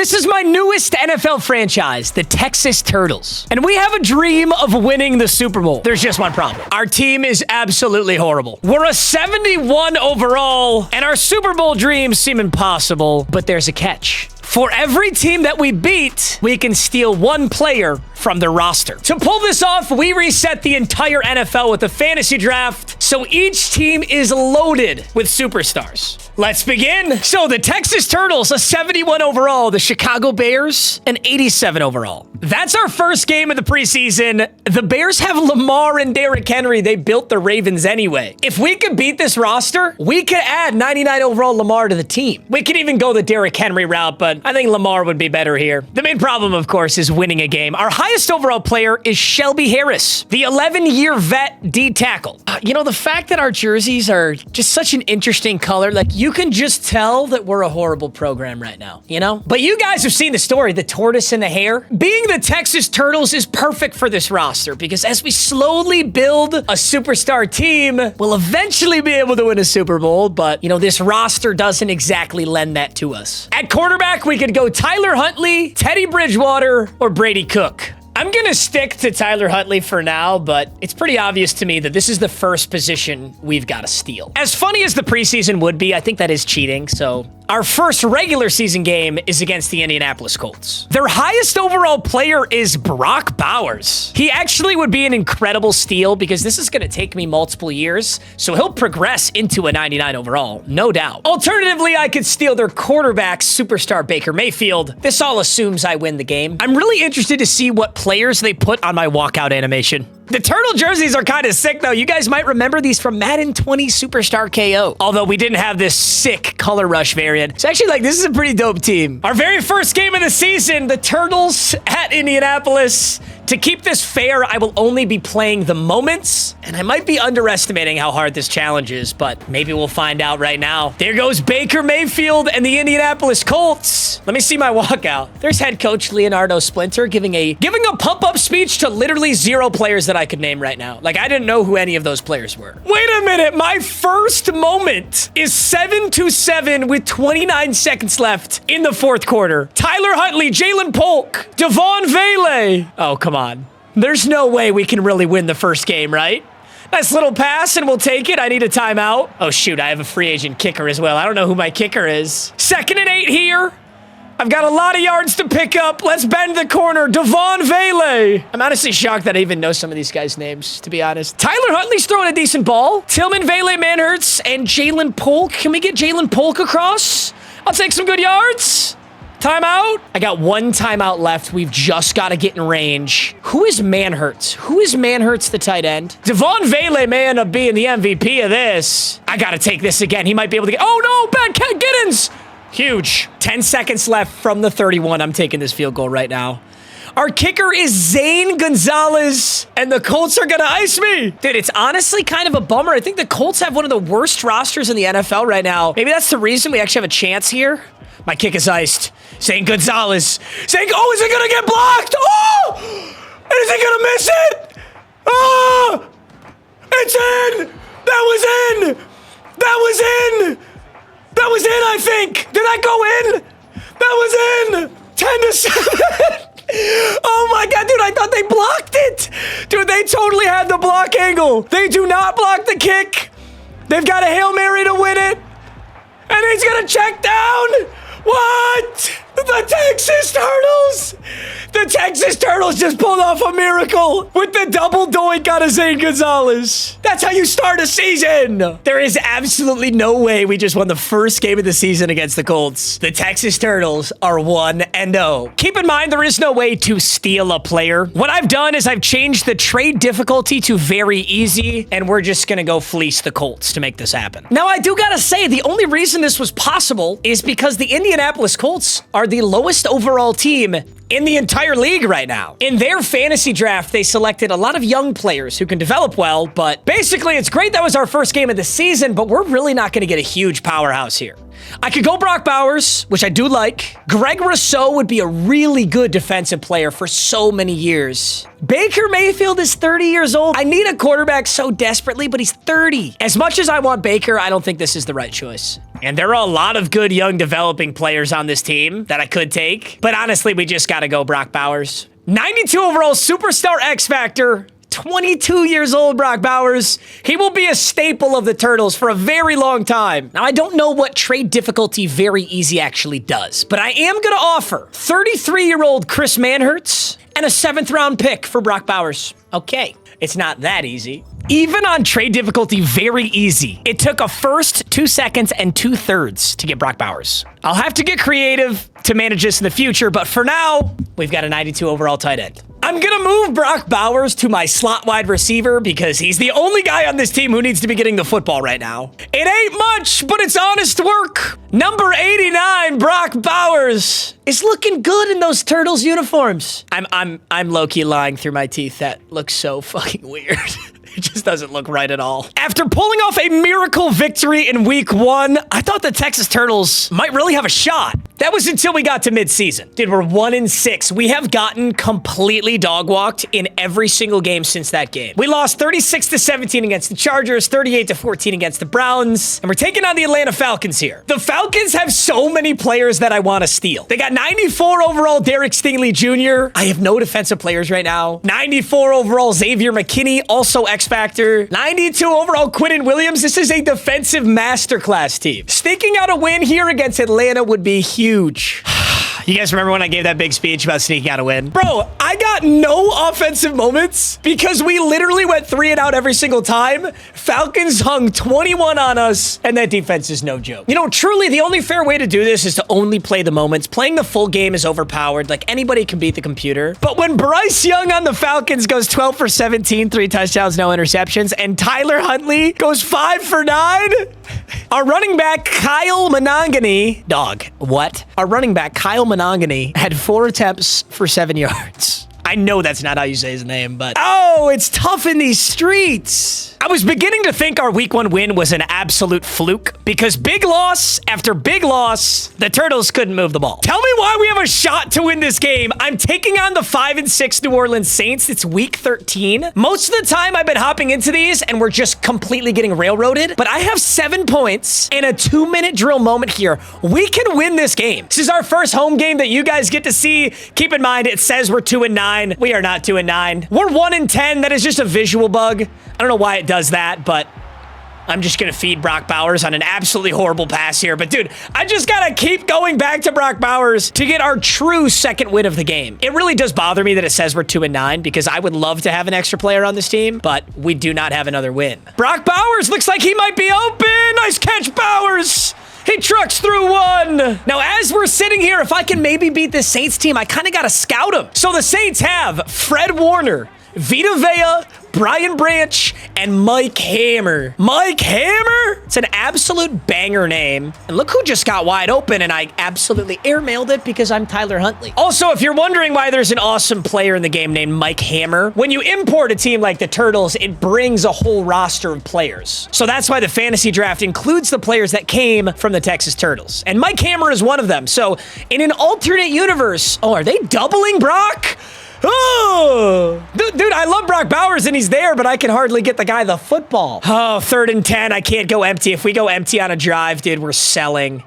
This is my newest NFL franchise, the Texas Turtles. And we have a dream of winning the Super Bowl. There's just one problem. Our team is absolutely horrible. We're a 71 overall, and our Super Bowl dreams seem impossible, but there's a catch. For every team that we beat, we can steal one player from their roster. To pull this off, we reset the entire NFL with a fantasy draft, so each team is loaded with superstars. Let's begin. So the Texas Turtles, a 71 overall. The Chicago Bears, an 87 overall. That's our first game of the preseason. The Bears have Lamar and Derrick Henry. They built the Ravens anyway. If we could beat this roster, we could add 99 overall Lamar to the team. We could even go the Derrick Henry route, but I think Lamar would be better here. The main problem, of course, is winning a game. Our highest overall player is Shelby Harris, the 11-year vet D-tackle. You know, the fact that our jerseys are just such an interesting color, like you can just tell that we're a horrible program right now, you know? But you guys have seen the story, the tortoise and the hare. Being the Texas Turtles is perfect for this roster because as we slowly build a superstar team, we'll eventually be able to win a Super Bowl, but, you know, this roster doesn't exactly lend that to us. At quarterback, we could go Tyler Huntley, Teddy Bridgewater, or Brady Cook. I'm going to stick to Tyler Huntley for now, but it's pretty obvious to me that this is the first position we've got to steal. As funny as the preseason would be, I think that is cheating, so our first regular season game is against the Indianapolis Colts. Their highest overall player is Brock Bowers. He actually would be an incredible steal because this is going to take me multiple years, so he'll progress into a 99 overall, no doubt. Alternatively, I could steal their quarterback, superstar Baker Mayfield. This all assumes I win the game. I'm really interested to see what players they put on my walkout animation. The Turtle jerseys are kind of sick, though. You guys might remember these from Madden 20 Superstar KO. Although we didn't have this sick color rush variant. So actually, like, this is a pretty dope team. Our very first game of the season, the Turtles at Indianapolis. To keep this fair, I will only be playing the moments, and I might be underestimating how hard this challenge is, but maybe we'll find out right now. There goes Baker Mayfield and the Indianapolis Colts. Let me see my walkout. There's head coach Leonardo Splinter giving a pump-up speech to literally 0 players that I could name right now. Like, I didn't know who any of those players were. Wait a minute, my first moment is 7-7 with 29 seconds left in the fourth quarter. Tyler Huntley, Jalen Polk, Devon Vele. Oh, come on. There's no way we can really win the first game, right? Nice little pass, and we'll take it. I need a timeout. Oh, shoot, I have a free agent kicker as well. I don't know who my kicker is. 2nd and 8 here. I've got a lot of yards to pick up. Let's bend the corner. Devon Vele. I'm honestly shocked that I even know some of these guys' names, to be honest. Tyler Huntley's throwing a decent ball. Tillman, Vele, Manhurts, and Jalen Polk. Can we get Jalen Polk across? I'll take some good yards. Timeout. I got 1 timeout left. We've just got to get in range. Who is Manhurts? Who is Manhurts, the tight end? Devon Vele may end up being the MVP of this. I got to take this again. He might be able to get... Oh, no. Bad Cat Giddens. Huge. 10 seconds left from the 31. I'm taking this field goal right now. Our kicker is Zane Gonzalez, and the Colts are going to ice me. Dude, it's honestly kind of a bummer. I think the Colts have one of the worst rosters in the NFL right now. Maybe that's the reason we actually have a chance here. My kick is iced. Zane Gonzalez. Oh, is it going to get blocked? Oh! Is he going to miss it? Oh! It's in! That was in! That was in! That was in, I think! Did that go in? That was in! 10-7! Oh my god, dude, I thought they blocked it! Dude, they totally had the block angle. They do not block the kick. They've got a Hail Mary to win it. And he's gonna check down! What? The Texas Turtles! The Texas Turtles just pulled off a miracle with the double doink on a Zane Gonzalez. That's how you start a season. There is absolutely no way we just won the first game of the season against the Colts. The Texas Turtles are 1-0. Keep in mind, there is no way to steal a player. What I've done is I've changed the trade difficulty to very easy, and we're just gonna go fleece the Colts to make this happen. Now, I do gotta say, the only reason this was possible is because the Indianapolis Colts are the lowest overall team in the entire league right now. In their fantasy draft, they selected a lot of young players who can develop well, but basically it's great that was our first game of the season, but we're really not gonna get a huge powerhouse here. I could go Brock Bowers, which I do like. Greg Rousseau would be a really good defensive player for so many years. Baker Mayfield is 30 years old. I need a quarterback so desperately, but he's 30. As much as I want Baker, I don't think this is the right choice. And there are a lot of good young developing players on this team that I could take. But honestly, we just got to go Brock Bowers. 92 overall superstar X Factor. 22 years old, Brock Bowers. He will be a staple of the Turtles for a very long time. Now, I don't know what trade difficulty very easy actually does, but I am going to offer 33-year-old Chris Manhertz and a 7th round pick for Brock Bowers. Okay, it's not that easy. Even on trade difficulty very easy, it took a first, 2 seconds, and 2/3 to get Brock Bowers. I'll have to get creative to manage this in the future, but for now, we've got a 92 overall tight end. I'm going to move Brock Bowers to my slot wide receiver because he's the only guy on this team who needs to be getting the football right now. It ain't much, but it's honest work. Number 89, Brock Bowers, is looking good in those Turtles uniforms. I'm low-key lying through my teeth. That looks so fucking weird. It just doesn't look right at all. After pulling off a miracle victory in week 1, I thought the Texas Turtles might really have a shot. That was until we got to midseason. Dude, we're 1-6. We have gotten completely dog-walked in every single game since that game. We lost 36-17 against the Chargers, 38-14 against the Browns, and we're taking on the Atlanta Falcons here. The Falcons have so many players that I want to steal. They got 94 overall Derek Stingley Jr. I have no defensive players right now. 94 overall Xavier McKinney, also X-Factor. 92 overall Quinnen Williams. This is a defensive masterclass team. Sneaking out a win here against Atlanta would be huge. You guys remember when I gave that big speech about sneaking out a win? Bro, I got no offensive moments because we literally went 3 and out every single time. Falcons hung 21 on us, and that defense is no joke. You know, truly, the only fair way to do this is to only play the moments. Playing the full game is overpowered. Like, anybody can beat the computer. But when Bryce Young on the Falcons goes 12 for 17, 3 touchdowns, no interceptions, and Tyler Huntley goes 5 for 9, our running back, Kyle Monongany, Our running back, Kyle Monongany, had 4 attempts for 7 yards. I know that's not how you say his name, but oh, it's tough in these streets. I was beginning to think our week 1 win was an absolute fluke because big loss after big loss, the Turtles couldn't move the ball. Tell me why we have a shot to win this game. I'm taking on the 5-6 New Orleans Saints. It's week 13. Most of the time I've been hopping into these and we're just completely getting railroaded, but I have 7 points in a 2-minute drill moment here. We can win this game. This is our first home game that you guys get to see. Keep in mind, it says we're 2-9. We are not 2-9. We're 1-10. That is just a visual bug. I don't know why it does that, but I'm just going to feed Brock Bowers on an absolutely horrible pass here. But dude, I just got to keep going back to Brock Bowers to get our true second win of the game. It really does bother me that it says we're 2-9 because I would love to have an extra player on this team, but we do not have another win. Brock Bowers looks like he might be open. Nice catch, Bowers. He trucks through 1. Now, as we're sitting here, if I can maybe beat this Saints team, I kind of got to scout them. So the Saints have Fred Warner, Vita Vea, Brian Branch, and Mike Hammer. Mike Hammer? It's an absolute banger name. And look who just got wide open, and I absolutely airmailed it because I'm Tyler Huntley. Also, if you're wondering why there's an awesome player in the game named Mike Hammer, when you import a team like the Turtles, it brings a whole roster of players. So that's why the fantasy draft includes the players that came from the Texas Turtles. And Mike Hammer is one of them. So in an alternate universe, oh, are they doubling Brock? Oh, dude, I love Brock Bowers and he's there, but I can hardly get the guy the football. Oh, 3rd and 10. I can't go empty. If we go empty on a drive, dude, we're selling.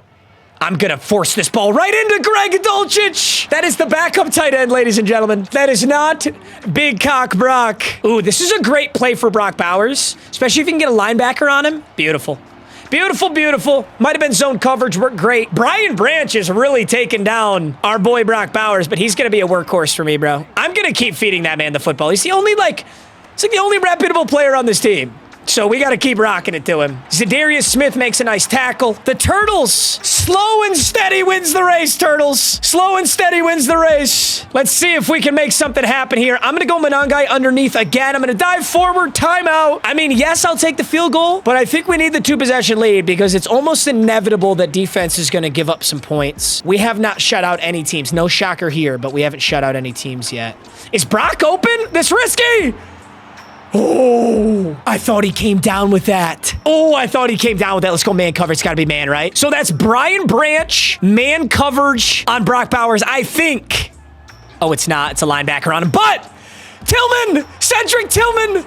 I'm going to force this ball right into Greg Dulcich. That is the backup tight end, ladies and gentlemen. That is not Big Cock Brock. Ooh, this is a great play for Brock Bowers, especially if you can get a linebacker on him. Beautiful. Beautiful, beautiful. Might have been zone coverage, worked great. Brian Branch is really taking down our boy Brock Bowers, but he's going to be a workhorse for me, bro. I'm going to keep feeding that man the football. He's the only, he's the only reputable player on this team. So we got to keep rocking it to him. Zadarius Smith makes a nice tackle. The Turtles, slow and steady wins the race, Turtles. Slow and steady wins the race. Let's see if we can make something happen here. I'm going to go Monongai underneath again. I'm going to dive forward, timeout. I mean, yes, I'll take the field goal, but I think we need the 2-possession lead because it's almost inevitable that defense is going to give up some points. We have not shut out any teams. No shocker here, but we haven't shut out any teams yet. Is Brock open? This risky. Oh, I thought he came down with that. Oh, I thought he came down with that. Let's go man cover. It's got to be man, right? So that's Brian Branch, man coverage on Brock Bowers, I think. Oh, it's not. It's a linebacker on him. But Tillman, Cedric Tillman.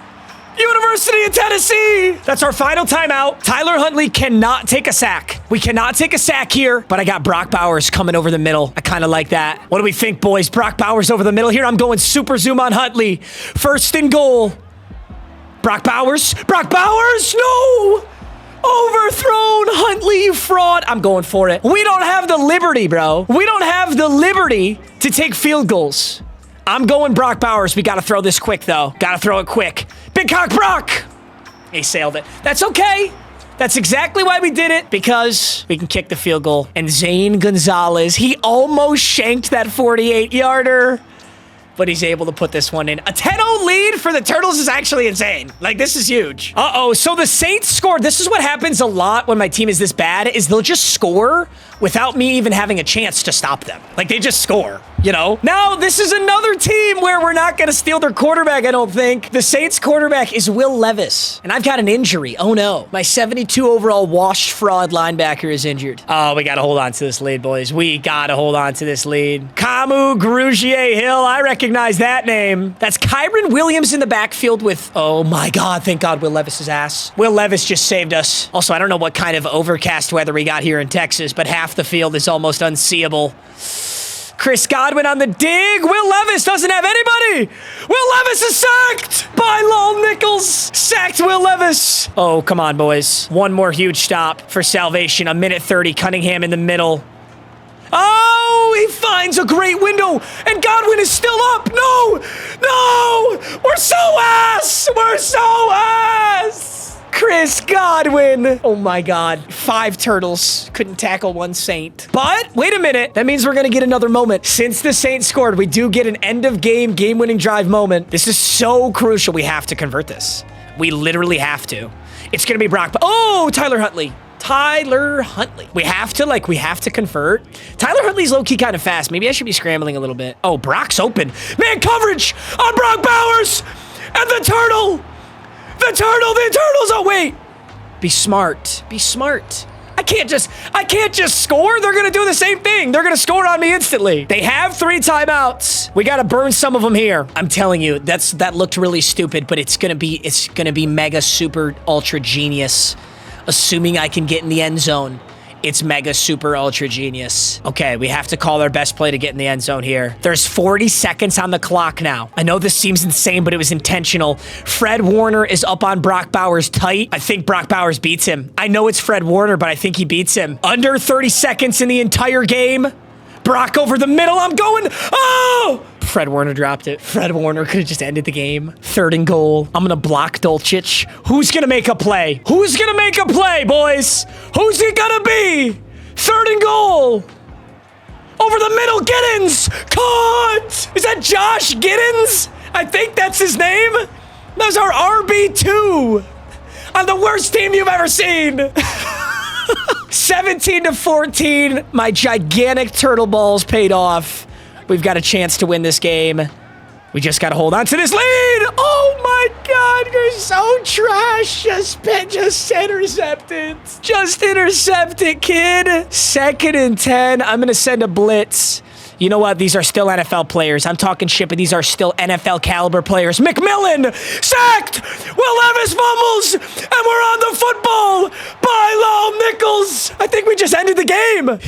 University of Tennessee. That's our final timeout. Tyler Huntley cannot take a sack. We cannot take a sack here, but I got Brock Bowers coming over the middle. I kind of like that. What do we think, boys? Brock Bowers over the middle here. I'm going super zoom on Huntley. First and goal. Brock Bowers. Brock Bowers. No. Overthrown. Huntley, you fraud. I'm going for it. We don't have the liberty, bro. We don't have the liberty to take field goals. I'm going Brock Bowers. We got to throw this quick, though. Got to throw it quick. Big cock Brock. He sailed it. That's okay. That's exactly why we did it, because we can kick the field goal. And Zane Gonzalez, he almost shanked that 48-yarder, but he's able to put this one in. A 10-0 lead for the Turtles is actually insane. Like, this is huge. Uh-oh, so the Saints scored. This is what happens a lot when my team is this bad, is they'll just score without me even having a chance to stop them. Like, they just score, you know? Now, this is another team where we're not going to steal their quarterback, I don't think. The Saints quarterback is Will Levis, and I've got an injury. Oh, no. My 72 overall washed fraud linebacker is injured. Oh, we got to hold on to this lead, boys. We got to hold on to this lead. Camus Grugier Hill. I recognize that name. That's Kyron Williams in the backfield with, oh, my God. Thank God, Will Levis's ass. Will Levis just saved us. Also, I don't know what kind of overcast weather we got here in Texas, but half the field is almost unseeable. Chris Godwin on the dig. Will Levis doesn't have anybody. Will Levis is sacked by Lol Nichols. Sacked Will Levis. Oh, come on, boys. One more huge stop for salvation. A minute 30. Cunningham in the middle. Oh, he finds a great window, and Godwin is still up. No, no, we're so ass. We're so ass. Chris Godwin. Oh my God. 5 Turtles couldn't tackle 1 Saint. But wait a minute. That means we're going to get another moment. Since the Saints scored, we do get an end of game-winning drive moment. This is so crucial. We have to convert this. We literally have to. It's going to be Brock. Oh, Tyler Huntley. Tyler Huntley. We have to convert. Tyler Huntley's low-key kind of fast. Maybe I should be scrambling a little bit. Oh, Brock's open. Man coverage on Brock Bowers and the turtle. The turtles. Oh, wait. Be smart. Be smart. I can't just score. They're going to do the same thing. They're going to score on me instantly. They have 3 timeouts. We got to burn some of them here. I'm telling you, that looked really stupid, but it's going to be mega super ultra genius. Assuming I can get in the end zone. It's mega super ultra genius. Okay, we have to call our best play to get in the end zone here. There's 40 seconds on the clock now. I know this seems insane, but it was intentional. Fred Warner is up on Brock Bowers tight. I think Brock Bowers beats him. I know it's Fred Warner, but I think he beats him. Under 30 seconds in the entire game. Brock over the middle. I'm going. Oh! Fred Warner dropped it. Fred Warner could have just ended the game. 3rd and goal. I'm going to block Dolchich. Who's going to make a play? Who's going to make a play, boys? Who's it going to be? 3rd and goal. Over the middle, Giddens. Caught. Is that Josh Giddens? I think that's his name. That's our RB2 on the worst team you've ever seen. 17-14. My gigantic turtle balls paid off. We've got a chance to win this game. We just got to hold on to this lead. Oh my God, you're so trash. Just intercept it. Just intercept it, kid. 2nd and 10. I'm going to send a blitz. You know what? These are still NFL players. I'm talking shit, but these are still NFL caliber players. McMillan sacked. Will Levis fumbles, and we're on the football by Lol Nichols. I think we just ended the game.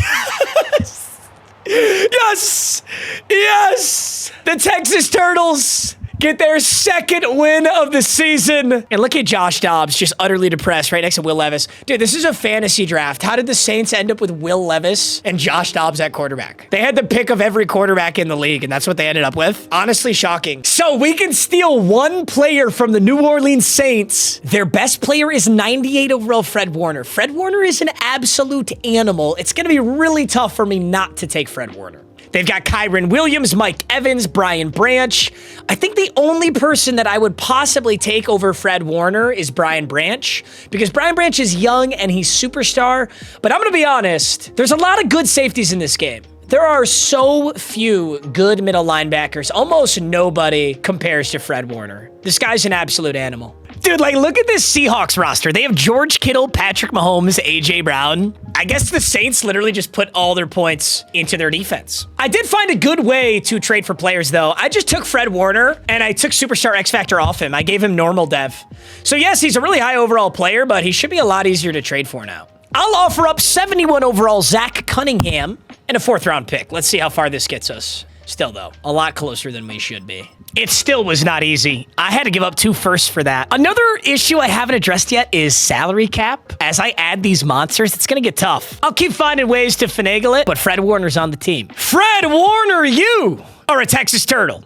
Yes! Yes! The Texas Turtles get their 2nd win of the season. And look at Josh Dobbs, just utterly depressed right next to Will Levis. Dude, this is a fantasy draft. How did the Saints end up with Will Levis and Josh Dobbs at quarterback? They had the pick of every quarterback in the league, and that's what they ended up with. Honestly, shocking. So we can steal 1 player from the New Orleans Saints. Their best player is 98 overall Fred Warner. Fred Warner is an absolute animal. It's going to be really tough for me not to take Fred Warner. They've got Kyron Williams, Mike Evans, Brian Branch. I think the only person that I would possibly take over Fred Warner is Brian Branch, because Brian Branch is young and he's superstar. But I'm going to be honest, there's a lot of good safeties in this game. There are so few good middle linebackers. Almost nobody compares to Fred Warner. This guy's an absolute animal. Dude, like, look at this Seahawks roster. They have George Kittle, Patrick Mahomes, A.J. Brown. I guess the Saints literally just put all their points into their defense. I did find a good way to trade for players, though. I just took Fred Warner, and I took Superstar X Factor off him. I gave him normal dev. So, yes, he's a really high overall player, but he should be a lot easier to trade for now. I'll offer up 71 overall Zach Cunningham and a 4th-round pick. Let's see how far this gets us. Still, though, a lot closer than we should be. It still was not easy. I had to give up 2 firsts for that. Another issue I haven't addressed yet is salary cap. As I add these monsters, it's going to get tough. I'll keep finding ways to finagle it, but Fred Warner's on the team. Fred Warner, you are a Texas Turtle.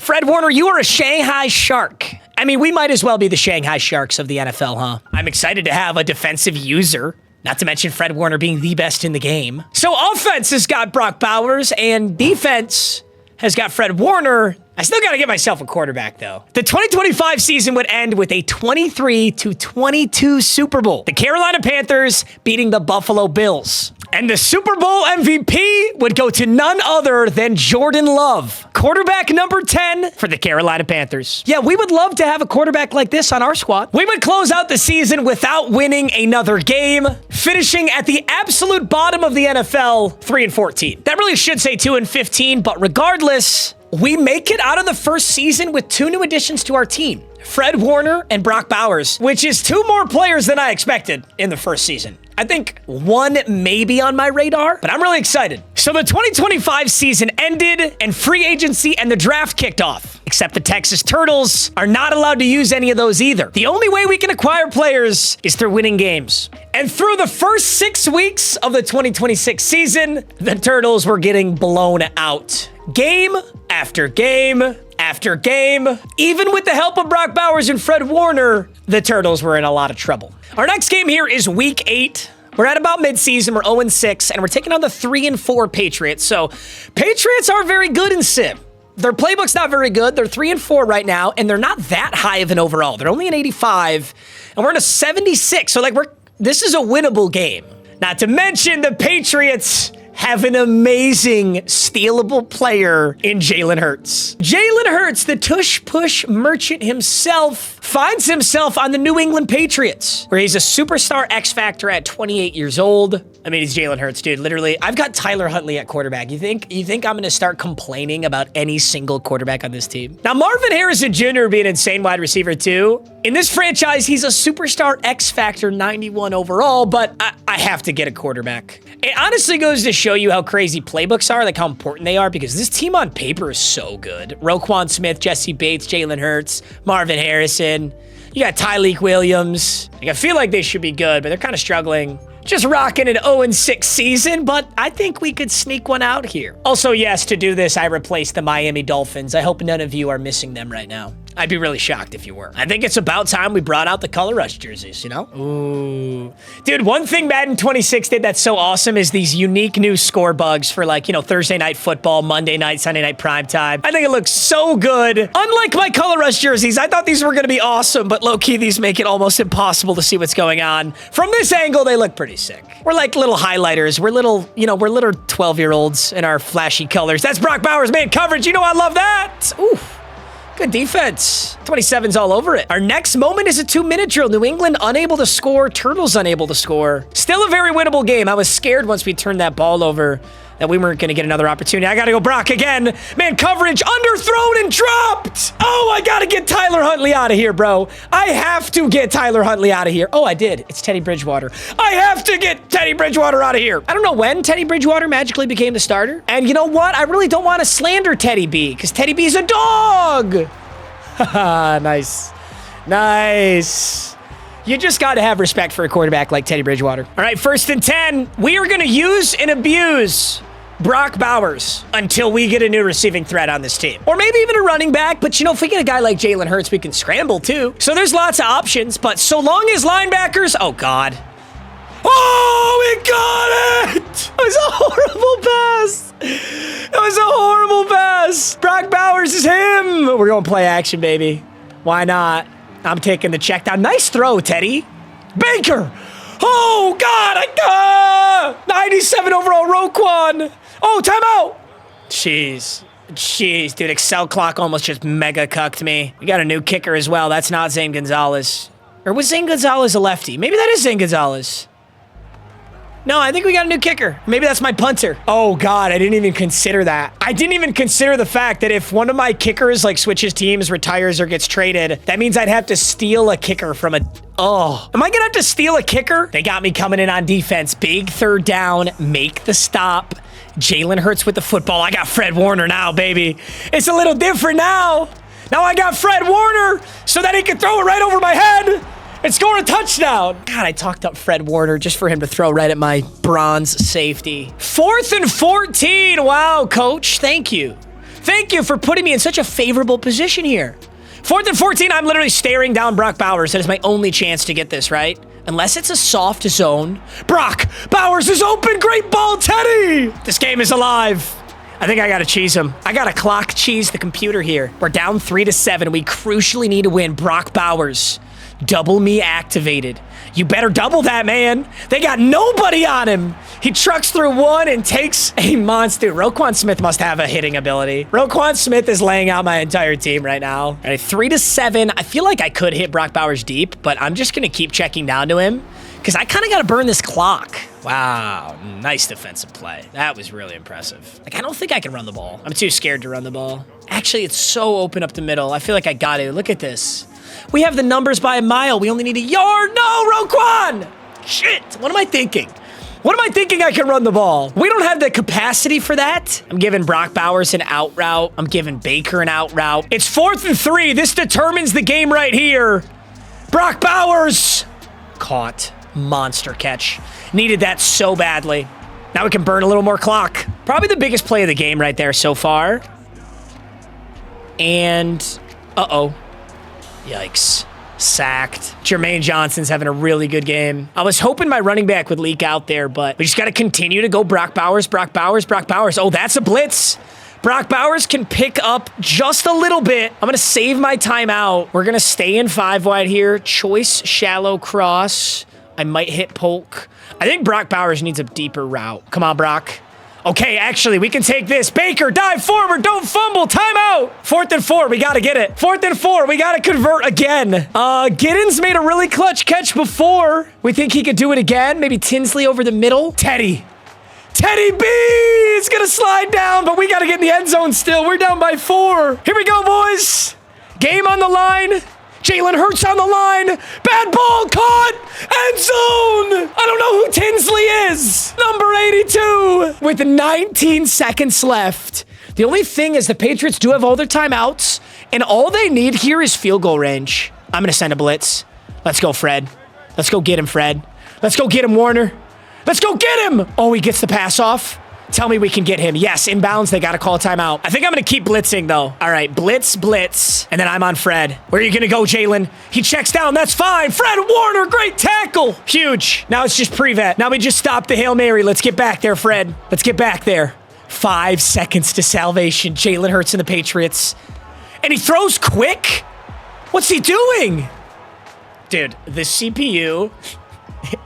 Fred Warner, you are a Shanghai Shark. I mean, we might as well be the Shanghai Sharks of the NFL, huh? I'm excited to have a defensive user. Not to mention Fred Warner being the best in the game. So offense has got Brock Bowers, and defense has got Fred Warner. I still got to get myself a quarterback, though. The 2025 season would end with a 23-22 Super Bowl. The Carolina Panthers beating the Buffalo Bills. And the Super Bowl MVP would go to none other than Jordan Love, quarterback number 10 for the Carolina Panthers. Yeah, we would love to have a quarterback like this on our squad. We would close out the season without winning another game, finishing at the absolute bottom of the NFL, 3-14. That really should say 2-15, but regardless, we make it out of the first season with 2 new additions to our team, Fred Warner and Brock Bowers, which is 2 more players than I expected in the first season. I think 1 may be on my radar, but I'm really excited. So the 2025 season ended and free agency and the draft kicked off. Except the Texas Turtles are not allowed to use any of those either. The only way we can acquire players is through winning games. And through the first 6 weeks of the 2026 season, the Turtles were getting blown out. Game after game after game. Even with the help of Brock Bowers and Fred Warner, the Turtles were in a lot of trouble. Our next game here is Week 8. We're at about midseason. We're 0-6, and we're taking on the 3-4 Patriots. So, Patriots are very good in Sim. Their playbook's not very good. They're 3-4 right now, and they're not that high of an overall. They're only an 85, and we're in a 76. So, like, this is a winnable game. Not to mention the Patriots have an amazing stealable player in Jalen Hurts. Jalen Hurts, the tush-push merchant himself, finds himself on the New England Patriots, where he's a superstar X Factor at 28 years old. I mean, he's Jalen Hurts, dude. Literally, I've got Tyler Huntley at quarterback. You think I'm going to start complaining about any single quarterback on this team? Now, Marvin Harrison Jr. would be an insane wide receiver, too. In this franchise, he's a superstar X Factor 91 overall, but I have to get a quarterback. It honestly goes to show you how crazy playbooks are, like how important they are, because this team on paper is so good. Roquan Smith, Jesse Bates, Jalen Hurts, Marvin Harrison. You got Tyleek Williams. Like, I feel like they should be good, but they're kind of struggling. Just rocking an 0-6 season, but I think we could sneak one out here. Also, yes, to do this, I replaced the Miami Dolphins. I hope none of you are missing them right now. I'd be really shocked if you were. I think it's about time we brought out the Color Rush jerseys, you know? Ooh. Dude, one thing Madden 26 did that's so awesome is these unique new score bugs for, like, you know, Thursday Night Football, Monday night, Sunday night primetime. I think it looks so good. Unlike my Color Rush jerseys, I thought these were going to be awesome, but low-key, these make it almost impossible to see what's going on. From this angle, they look pretty sick. We're like little highlighters. We're little, you know, we're little 12-year-olds in our flashy colors. That's Brock Bowers, man, coverage. You know I love that. Ooh. Good defense. 27's all over it. Our next moment is a 2-minute drill. New England unable to score. Turtles unable to score. Still a very winnable game. I was scared once we turned that ball over that we weren't going to get another opportunity. I got to go Brock again. Man, coverage underthrown and dropped. Oh, I got to get Tyler Huntley out of here, bro. I have to get Tyler Huntley out of here. Oh, I did. It's Teddy Bridgewater. I have to get Teddy Bridgewater out of here. I don't know when Teddy Bridgewater magically became the starter. And you know what? I really don't want to slander Teddy B because Teddy B's a dog. Haha, nice. Nice. You just got to have respect for a quarterback like Teddy Bridgewater. All right, 1st and 10. We are going to use and abuse Brock Bowers until we get a new receiving threat on this team. Or maybe even a running back, but you know, if we get a guy like Jalen Hurts, we can scramble too. So there's lots of options, but so long as linebackers... Oh, God. Oh, we got it! It was a horrible pass. It was a horrible pass. Brock Bowers is him. We're going to play action, baby. Why not? I'm taking the check down. Nice throw, Teddy. Baker. Oh, God. 97 overall Roquan. Oh, timeout. Jeez. Jeez, dude, Excel clock almost just mega cucked me. We got a new kicker as well. That's not Zane Gonzalez. Or was Zane Gonzalez a lefty? Maybe that is Zane Gonzalez. No, I think we got a new kicker. Maybe that's my punter. Oh, God, I didn't even consider that. I didn't even consider the fact that if one of my kickers, like, switches teams, retires, or gets traded, that means I'd have to steal a kicker from a... Oh. Am I gonna have to steal a kicker? They got me coming in on defense. Big third down. Make the stop. Jalen Hurts with the football. I got Fred Warner now, baby. It's a little different now. Now I got Fred Warner so that he can throw it right over my head and score a touchdown. God, I talked up Fred Warner just for him to throw right at my bronze safety. 4th and 14. Wow, coach. Thank you. Thank you for putting me in such a favorable position here. 4th and 14, I'm literally staring down Brock Bowers. That is my only chance to get this, right? Unless it's a soft zone. Brock Bowers is open. Great ball, Teddy. This game is alive. I think I got to cheese him. I got to clock cheese the computer here. We're down 3-7. We crucially need to win. Brock Bowers. Double me activated. You better double that, man. They got nobody on him. He trucks through one and takes a monster. Roquan Smith must have a hitting ability. Roquan Smith is laying out my entire team right now. All right, 3-7. I feel like I could hit Brock Bowers deep, but I'm just going to keep checking down to him because I kind of got to burn this clock. Wow, nice defensive play. That was really impressive. Like, I don't think I can run the ball. I'm too scared to run the ball. Actually, it's so open up the middle. I feel like I got to. Look at this. We have the numbers by a mile. We only need a yard. No, Roquan! Shit, what am I thinking? What am I thinking I can run the ball? We don't have the capacity for that. I'm giving Brock Bowers an out route. I'm giving Baker an out route. It's 4th and 3. This determines the game right here. Brock Bowers. Caught. Monster catch. Needed that so badly. Now we can burn a little more clock. Probably the biggest play of the game right there so far. And, uh-oh. Yikes. Sacked. Jermaine Johnson's having a really good game. I was hoping my running back would leak out there, but we just got to continue to go Brock Bowers, Brock Bowers, Brock Bowers. Oh, that's a blitz. Brock Bowers can pick up just a little bit. I'm going to save my timeout. We're going to stay in 5 wide here. Choice, shallow cross. I might hit Polk. I think Brock Bowers needs a deeper route. Come on, Brock. Okay, actually, we can take this. Baker, dive forward. Don't fumble. Timeout. 4th and 4. We got to get it. 4th and 4. We got to convert again. Giddens made a really clutch catch before. We think he could do it again. Maybe Tinsley over the middle. Teddy. Teddy B is going to slide down, but we got to get in the end zone still. We're down by 4. Here we go, boys. Game on the line. Jalen Hurts on the line. Bad ball caught. End zone. I don't know who Tinsley is. Number 82 with 19 seconds left. The only thing is the Patriots do have all their timeouts, and all they need here is field goal range. I'm going to send a blitz. Let's go, Fred. Let's go get him, Fred. Let's go get him, Warner. Let's go get him. Oh, he gets the pass off. Tell me we can get him. Yes, inbounds. They got to call a timeout. I think I'm going to keep blitzing, though. All right, blitz, blitz. And then I'm on Fred. Where are you going to go, Jalen? He checks down. That's fine. Fred Warner, great tackle. Huge. Now it's just pre-vet. Now we just stop the Hail Mary. Let's get back there, Fred. Let's get back there. 5 seconds to salvation. Jalen Hurts and the Patriots. And he throws quick? What's he doing? Dude, the CPU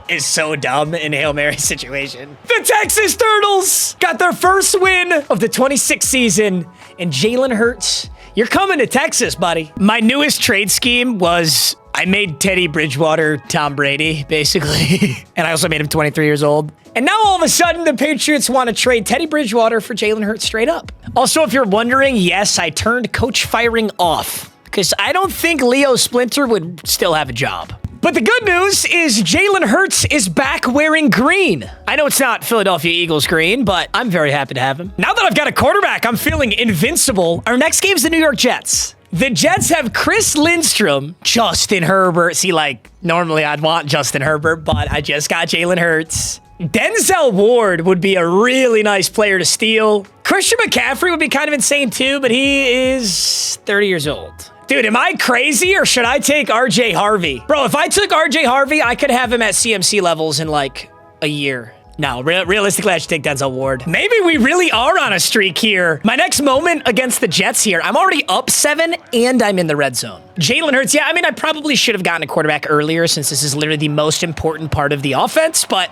is so dumb in a Hail Mary situation. The Texas Turtles got their first win of the 26th season. And Jalen Hurts, you're coming to Texas, buddy. My newest trade scheme was I made Teddy Bridgewater Tom Brady, basically. And I also made him 23 years old. And now all of a sudden, the Patriots want to trade Teddy Bridgewater for Jalen Hurts straight up. Also, if you're wondering, yes, I turned coach firing off because I don't think Leo Splinter would still have a job. But the good news is Jalen Hurts is back wearing green. I know it's not Philadelphia Eagles green, but I'm very happy to have him. Now that I've got a quarterback, I'm feeling invincible. Our next game is the New York Jets. The Jets have Chris Lindstrom, Justin Herbert. See, like, normally I'd want Justin Herbert, but I just got Jalen Hurts. Denzel Ward would be a really nice player to steal. Christian McCaffrey would be kind of insane too, but he is 30 years old. Dude, am I crazy or should I take RJ Harvey? Bro, if I took RJ Harvey, I could have him at CMC levels in like a year. No, realistically, I should take Denzel Ward. Maybe we really are on a streak here. My next moment against the Jets here, I'm already up 7 and I'm in the red zone. Jalen Hurts, yeah, I mean, I probably should have gotten a quarterback earlier since this is literally the most important part of the offense, but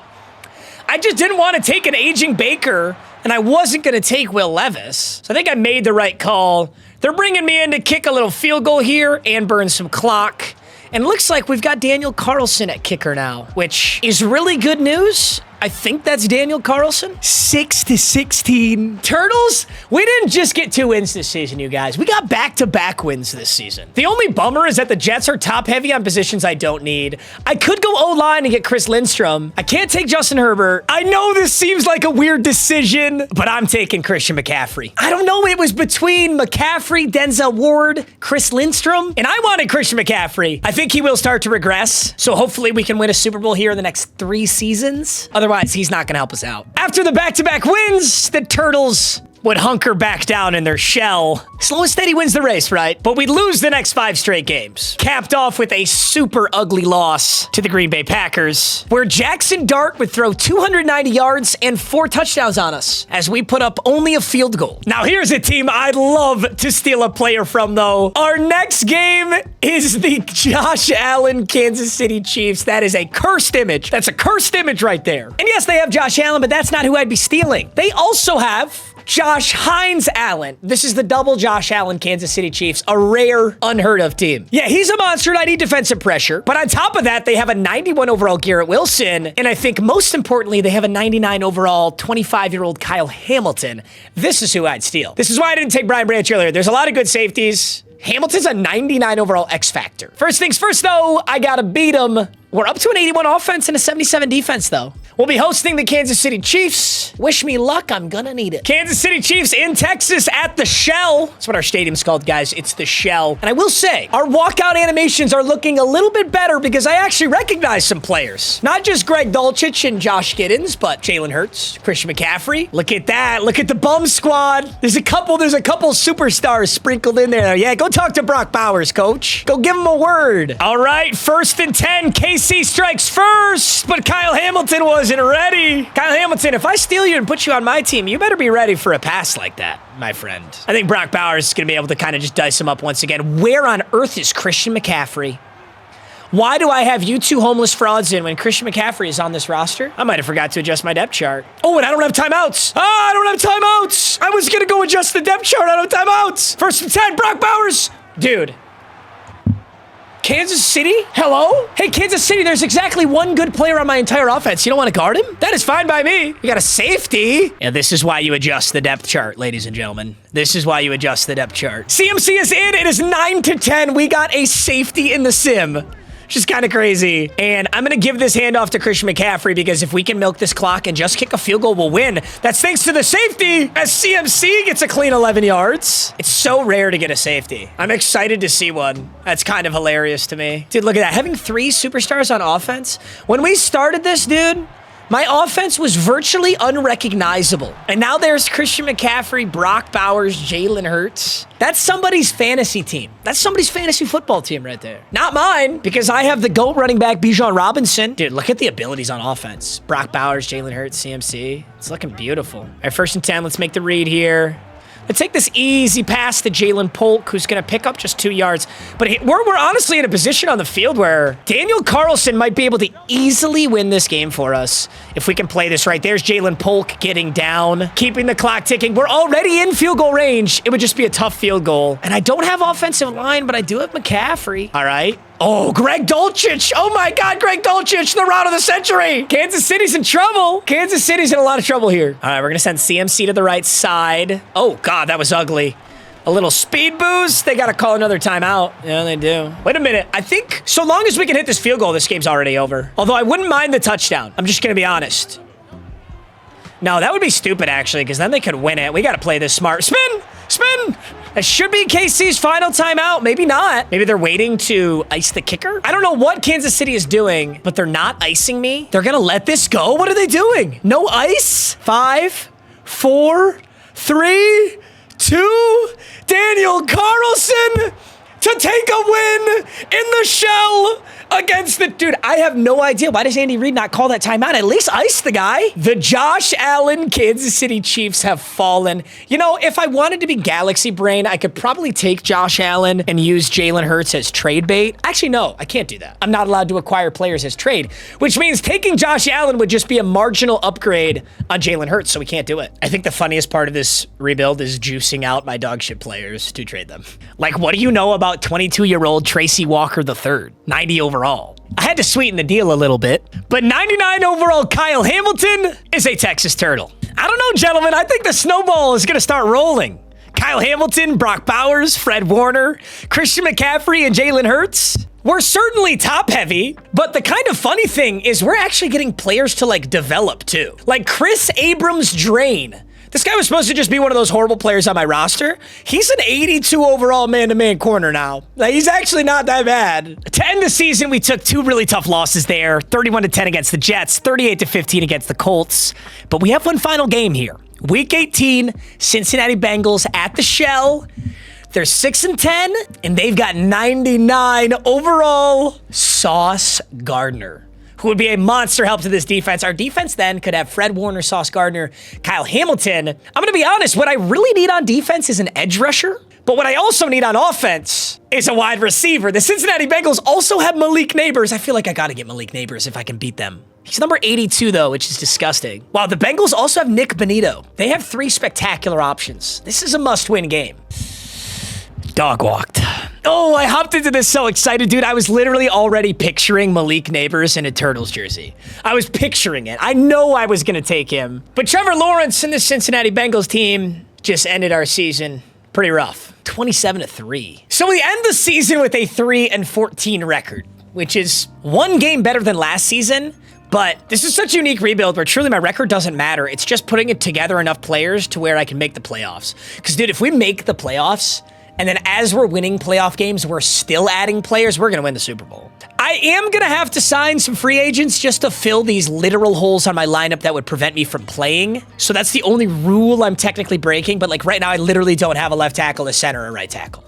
I just didn't want to take an aging Baker and I wasn't going to take Will Levis. So I think I made the right call. They're bringing me in to kick a little field goal here and burn some clock. And it looks like we've got Daniel Carlson at kicker now, which is really good news. I think that's Daniel Carlson. 6-16. Turtles, we didn't just get 2 wins this season, you guys. We got back-to-back wins this season. The only bummer is that the Jets are top-heavy on positions I don't need. I could go O-line and get Chris Lindstrom. I can't take Justin Herbert. I know this seems like a weird decision, but I'm taking Christian McCaffrey. I don't know. It was between McCaffrey, Denzel Ward, Chris Lindstrom, and I wanted Christian McCaffrey. I think he will start to regress, so hopefully we can win a Super Bowl here in the next 3 seasons. Otherwise, he's not going to help us out. After the back-to-back wins, the Turtles would hunker back down in their shell. Slow and steady wins the race, right? But we'd lose the next 5 straight games. Capped off with a super ugly loss to the Green Bay Packers, where Jackson Dart would throw 290 yards and 4 touchdowns on us as we put up only a field goal. Now, here's a team I'd love to steal a player from, though. Our next game is the Josh Allen Kansas City Chiefs. That is a cursed image. That's a cursed image right there. And yes, they have Josh Allen, but that's not who I'd be stealing. They also have Josh Hines Allen. This is the double Josh Allen Kansas City Chiefs, a rare, unheard of team. Yeah, he's a monster and I need defensive pressure. But on top of that, they have a 91 overall Garrett Wilson. And I think most importantly, they have a 99 overall 25-year-old Kyle Hamilton. This is who I'd steal. This is why I didn't take Brian Branch earlier. There's a lot of good safeties. Hamilton's a 99 overall X factor. First things first, though, I gotta beat him. We're up to an 81 offense and a 77 defense, though. We'll be hosting the Kansas City Chiefs. Wish me luck. I'm gonna need it. Kansas City Chiefs in Texas at the Shell. That's what our stadium's called, guys. It's the Shell. And I will say, our walkout animations are looking a little bit better because I actually recognize some players. Not just Greg Dulcich and Josh Giddens, but Jalen Hurts, Christian McCaffrey. Look at that. Look at the bum squad. There's a couple superstars sprinkled in there. Yeah, go talk to Brock Bowers, coach. Go give him a word. All right, 1st and 10. KC strikes first, but Kyle Hamilton wasn't ready. Kyle Hamilton, if I steal you and put you on my team, you better be ready for a pass like that, my friend. I think Brock Bowers is going to be able to kind of just dice him up once again. Where on earth is Christian McCaffrey? Why do I have you 2 homeless frauds in when Christian McCaffrey is on this roster? I might have forgot to adjust my depth chart. Oh, and I don't have timeouts. I don't have timeouts. I was going to go adjust the depth chart. I don't have timeouts. 1st and 10, Brock Bowers. Dude. Kansas City? Hello? Hey, Kansas City, there's exactly 1 good player on my entire offense. You don't want to guard him? That is fine by me. You got a safety. Yeah, this is why you adjust the depth chart, ladies and gentlemen. This is why you adjust the depth chart. CMC is in. It is 9-10. We got a safety in the sim. Which is kind of crazy. And I'm going to give this handoff to Christian McCaffrey because if we can milk this clock and just kick a field goal, we'll win. That's thanks to the safety as CMC gets a clean 11 yards. It's so rare to get a safety. I'm excited to see one. That's kind of hilarious to me. Dude, look at that. Having 3 superstars on offense. When we started this, dude, my offense was virtually unrecognizable. And now there's Christian McCaffrey, Brock Bowers, Jalen Hurts. That's somebody's fantasy team. That's somebody's fantasy football team right there. Not mine, because I have the GOAT running back, Bijan Robinson. Dude, look at the abilities on offense. Brock Bowers, Jalen Hurts, CMC. It's looking beautiful. All right, 1st and 10. Let's make the read here. Let's take this easy pass to Jalen Polk, who's going to pick up just 2 yards. But we're honestly in a position on the field where Daniel Carlson might be able to easily win this game for us if we can play this right. There's Jalen Polk getting down, keeping the clock ticking. We're already in field goal range. It would just be a tough field goal. And I don't have offensive line, but I do have McCaffrey. All right. Oh, Greg Dulcich. Oh, my God, Greg Dulcich, the route of the century. Kansas City's in trouble. Kansas City's in a lot of trouble here. All right, we're going to send CMC to the right side. Oh, God, that was ugly. A little speed boost. They got to call another timeout. Yeah, they do. Wait a minute. I think so long as we can hit this field goal, this game's already over. Although I wouldn't mind the touchdown. I'm just going to be honest. No, that would be stupid, actually, because then they could win it. We got to play this smart. Spin! Spin! That should be KC's final timeout. Maybe not. Maybe they're waiting to ice the kicker. I don't know what Kansas City is doing, but they're not icing me. They're going to let this go? What are they doing? No ice? 5, 4, 3, 2. Daniel Carlson to take a win in the shell against the... Dude, I have no idea. Why does Andy Reid not call that timeout? At least ice the guy. The Josh Allen Kansas City Chiefs have fallen. You know, if I wanted to be galaxy brain, I could probably take Josh Allen and use Jalen Hurts as trade bait. Actually, no, I can't do that. I'm not allowed to acquire players as trade, which means taking Josh Allen would just be a marginal upgrade on Jalen Hurts, so we can't do it. I think the funniest part of this rebuild is juicing out my dog shit players to trade them. Like, what do you know about 22-year-old Tracy Walker III, 90 overall? I had to sweeten the deal a little bit, but 99 overall Kyle Hamilton is a Texas Turtle. I don't know, gentlemen. I think the snowball is going to start rolling. Kyle Hamilton, Brock Bowers, Fred Warner, Christian McCaffrey, and Jalen Hurts. We're certainly top heavy, but the kind of funny thing is we're actually getting players to like develop too. Like Chris Abrams-Drain. This guy was supposed to just be one of those horrible players on my roster. He's an 82 overall man-to-man corner now. Like, he's actually not that bad. To end the season, we took two really tough losses there. 31-10 against the Jets, 38-15 against the Colts. But we have one final game here. Week 18, Cincinnati Bengals at the Shell. They're 6-10, and they've got 99 overall Sauce Gardner, who would be a monster help to this defense. Our defense then could have Fred Warner, Sauce Gardner, Kyle Hamilton. I'm going to be honest, what I really need on defense is an edge rusher. But what I also need on offense is a wide receiver. The Cincinnati Bengals also have Malik Neighbors. I feel like I got to get Malik Neighbors if I can beat them. He's number 82, though, which is disgusting. Wow, the Bengals also have Nick Bonito. They have three spectacular options. This is a must-win game. Dog walked. Oh, I hopped into this so excited, dude. I was literally already picturing Malik Neighbors in a Turtles jersey. I was picturing it. I know I was going to take him. But Trevor Lawrence and the Cincinnati Bengals team just ended our season pretty rough. 27-3. So we end the season with a 3-14 record, which is one game better than last season. But this is such a unique rebuild where truly my record doesn't matter. It's just putting it together enough players to where I can make the playoffs. Because, dude, if we make the playoffs, and then as we're winning playoff games, we're still adding players, we're going to win the Super Bowl. I am going to have to sign some free agents just to fill these literal holes on my lineup that would prevent me from playing. So that's the only rule I'm technically breaking. But like right now, I literally don't have a left tackle, a center, or a right tackle.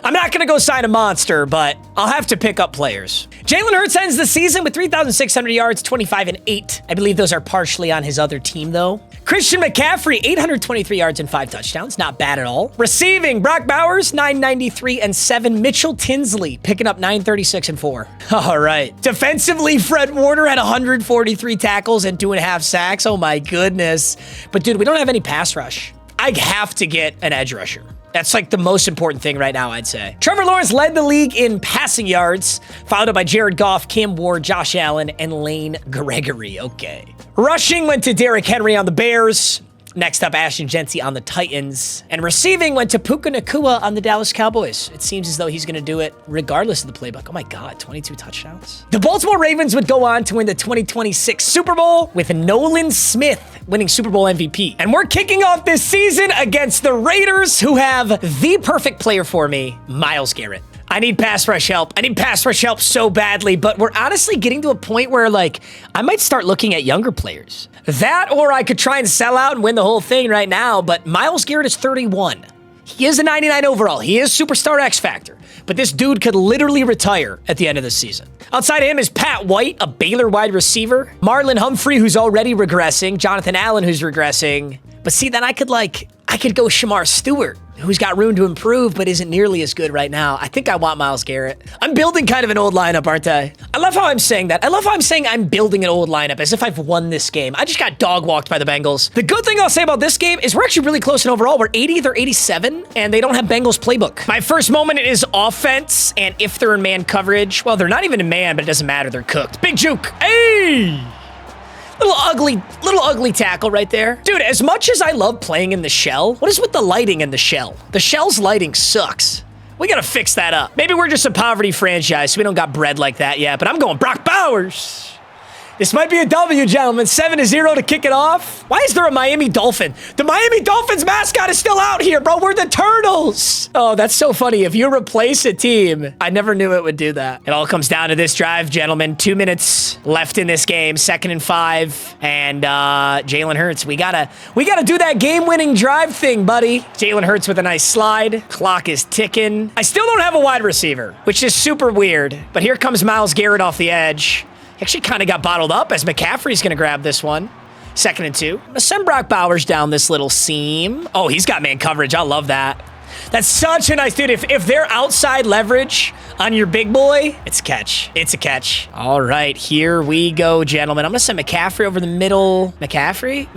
I'm not going to go sign a monster, but I'll have to pick up players. Jalen Hurts ends the season with 3,600 yards, 25-8. I believe those are partially on his other team, though. Christian McCaffrey, 823 yards and 5 touchdowns. Not bad at all. Receiving, Brock Bowers, 993 and 7. Mitchell Tinsley, picking up 936 and 4. All right. Defensively, Fred Warner had 143 tackles and 2.5 sacks. Oh, my goodness. But, dude, we don't have any pass rush. I have to get an edge rusher. That's like the most important thing right now, I'd say. Trevor Lawrence led the league in passing yards, followed up by Jared Goff, Cam Ward, Josh Allen, and Lane Gregory. Okay. Rushing went to Derrick Henry on the Bears. Next up, Ashton Genty on the Titans. And receiving went to Puka Nacua on the Dallas Cowboys. It seems as though he's going to do it regardless of the playbook. Oh my God, 22 touchdowns. The Baltimore Ravens would go on to win the 2026 Super Bowl with Nolan Smith winning Super Bowl MVP. And we're kicking off this season against the Raiders, who have the perfect player for me, Myles Garrett. I need pass rush help. I need pass rush help so badly, but we're honestly getting to a point where, like, I might start looking at younger players. That, or I could try and sell out and win the whole thing right now, but Myles Garrett is 31. He is a 99 overall. He is superstar X Factor, but this dude could literally retire at the end of the season. Outside of him is Pat White, a Baylor wide receiver, Marlon Humphrey, who's already regressing, Jonathan Allen, who's regressing. But see, then I could go Shamar Stewart, who's got room to improve, but isn't nearly as good right now. I think I want Myles Garrett. I'm building kind of an old lineup, aren't I? I love how I'm saying that. I love how I'm saying I'm building an old lineup as if I've won this game. I just got dog walked by the Bengals. The good thing I'll say about this game is we're actually really close in overall. We're 80th or 87, and they don't have Bengals playbook. My first moment is offense, and if they're in man coverage, well, they're not even in man, but it doesn't matter. They're cooked. Big juke. Hey! Little ugly tackle right there. Dude, as much as I love playing in the shell, what is with the lighting in the shell? The shell's lighting sucks. We gotta fix that up. Maybe we're just a poverty franchise, so we don't got bread like that yet, but I'm going Brock Bowers. This might be a W, gentlemen. 7-0 to kick it off. Why is there a Miami Dolphin? The Miami Dolphins mascot is still out here, bro. We're the Turtles. Oh, that's so funny. If you replace a team, I never knew it would do that. It all comes down to this drive, gentlemen. 2 minutes left in this game. 2nd and 5. And Jalen Hurts, we gotta do that game-winning drive thing, buddy. Jalen Hurts with a nice slide. Clock is ticking. I still don't have a wide receiver, which is super weird. But here comes Myles Garrett off the edge. Actually kind of got bottled up as McCaffrey's going to grab this one. 2nd and 2. I'm going to send Brock Bowers down this little seam. Oh, he's got man coverage. I love that. That's such a nice dude. If they're outside leverage on your big boy, it's a catch. It's a catch. All right, here we go, gentlemen. I'm going to send McCaffrey over the middle. McCaffrey.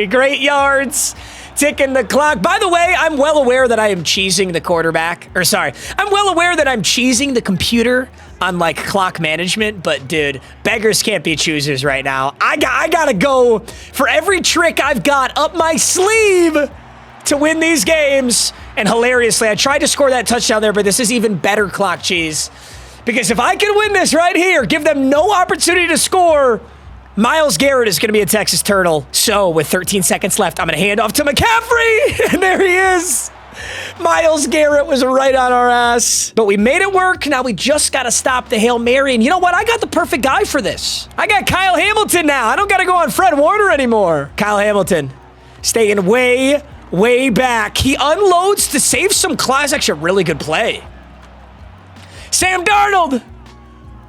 Great yards. Ticking the clock. By the way, I'm well aware that I am cheesing the quarterback. Or sorry, I'm well aware that I'm cheesing the computer on like clock management, but dude, beggars can't be choosers right now. I gotta go for every trick I've got up my sleeve to win these games. And hilariously, I tried to score that touchdown there, but this is even better clock cheese. Because if I can win this right here, give them no opportunity to score, Myles Garrett is going to be a Texas Turtle. So with 13 seconds left, I'm going to hand off to McCaffrey. And there he is. Myles Garrett was right on our ass. But we made it work. Now we just got to stop the Hail Mary. And you know what? I got the perfect guy for this. I got Kyle Hamilton now. I don't got to go on Fred Warner anymore. Kyle Hamilton staying way back. He unloads to save some class. Actually, a really good play. Sam Darnold.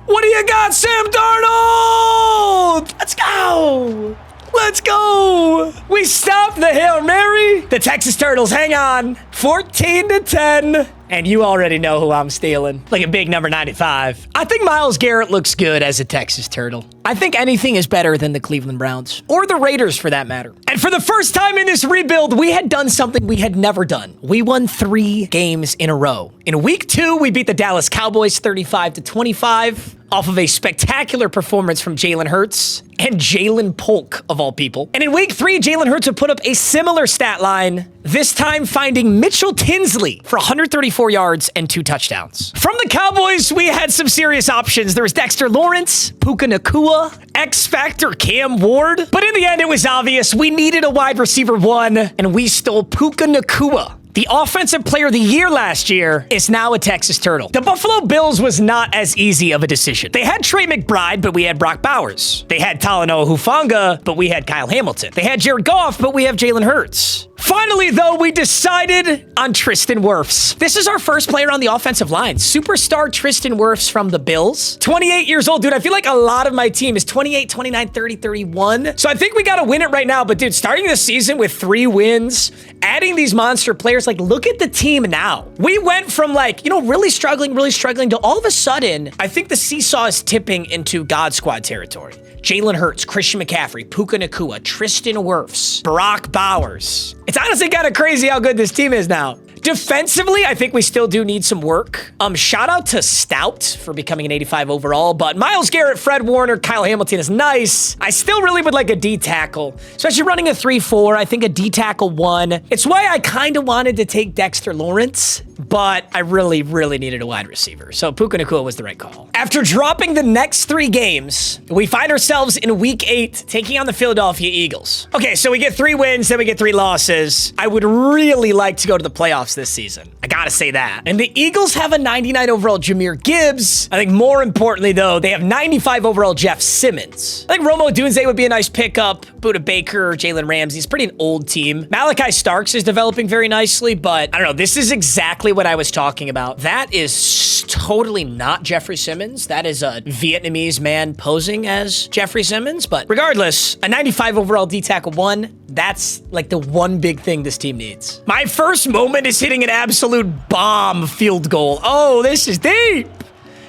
What do you got, Sam Darnold? Let's go. Let's go. We stopped the Hail Mary. The Texas Turtles hang on. 14-10. And you already know who I'm stealing. Like a big number 95. I think Myles Garrett looks good as a Texas Turtle. I think anything is better than the Cleveland Browns. Or the Raiders, for that matter. And for the first time in this rebuild, we had done something we had never done. We won 3 games in a row. In week 2, we beat the Dallas Cowboys 35-25. Off of a spectacular performance from Jalen Hurts and Jalen Polk, of all people. And in week 3, Jalen Hurts would put up a similar stat line, this time finding Mitchell Tinsley for 134 yards and 2 touchdowns. From the Cowboys, we had some serious options. There was Dexter Lawrence, Puka Nacua, X-Factor Cam Ward. But in the end, it was obvious we needed a wide receiver 1, and we stole Puka Nacua. The offensive player of the year last year is now a Texas Turtle. The Buffalo Bills was not as easy of a decision. They had Trey McBride, but we had Brock Bowers. They had Talanoa Hufanga, but we had Kyle Hamilton. They had Jared Goff, but we have Jalen Hurts. Finally, though, we decided on Tristan Wirfs. This is our first player on the offensive line. Superstar Tristan Wirfs from the Bills. 28 years old, dude. I feel like a lot of my team is 28, 29, 30, 31. So I think we got to win it right now. But dude, starting this season with 3 wins, adding these monster players, like look at the team now. We went from like, you know, really struggling to all of a sudden, I think the seesaw is tipping into God Squad territory. Jalen Hurts, Christian McCaffrey, Puka Nacua, Tristan Wirfs, Brock Bowers. It's honestly kind of crazy how good this team is now. Defensively, I think we still do need some work. Shout out to Stout for becoming an 85 overall, but Myles Garrett, Fred Warner, Kyle Hamilton is nice. I still really would like a D tackle, especially running a 3-4. I think a D tackle 1. It's why I kind of wanted to take Dexter Lawrence, but I really needed a wide receiver. So Puka Nacua was the right call. After dropping the next 3 games, we find ourselves in week 8 taking on the Philadelphia Eagles. Okay, so we get 3 wins, then we get 3 losses. I would really like to go to the playoffs this season. I gotta say that. And the Eagles have a 99 overall Jahmyr Gibbs. I think more importantly, though, they have 95 overall Jeff Simmons. I think Romo Dunze would be a nice pickup. Buda Baker, Jalen Ramsey. It's pretty an old team. Malachi Starks is developing very nicely, but I don't know. This is exactly what I was talking about. That is totally not Jeffrey Simmons. That is a Vietnamese man posing as Jeffrey Simmons. But regardless, a 95 overall D tackle 1, that's like the one big thing this team needs. My first moment is hitting an absolute bomb field goal. Oh, this is deep.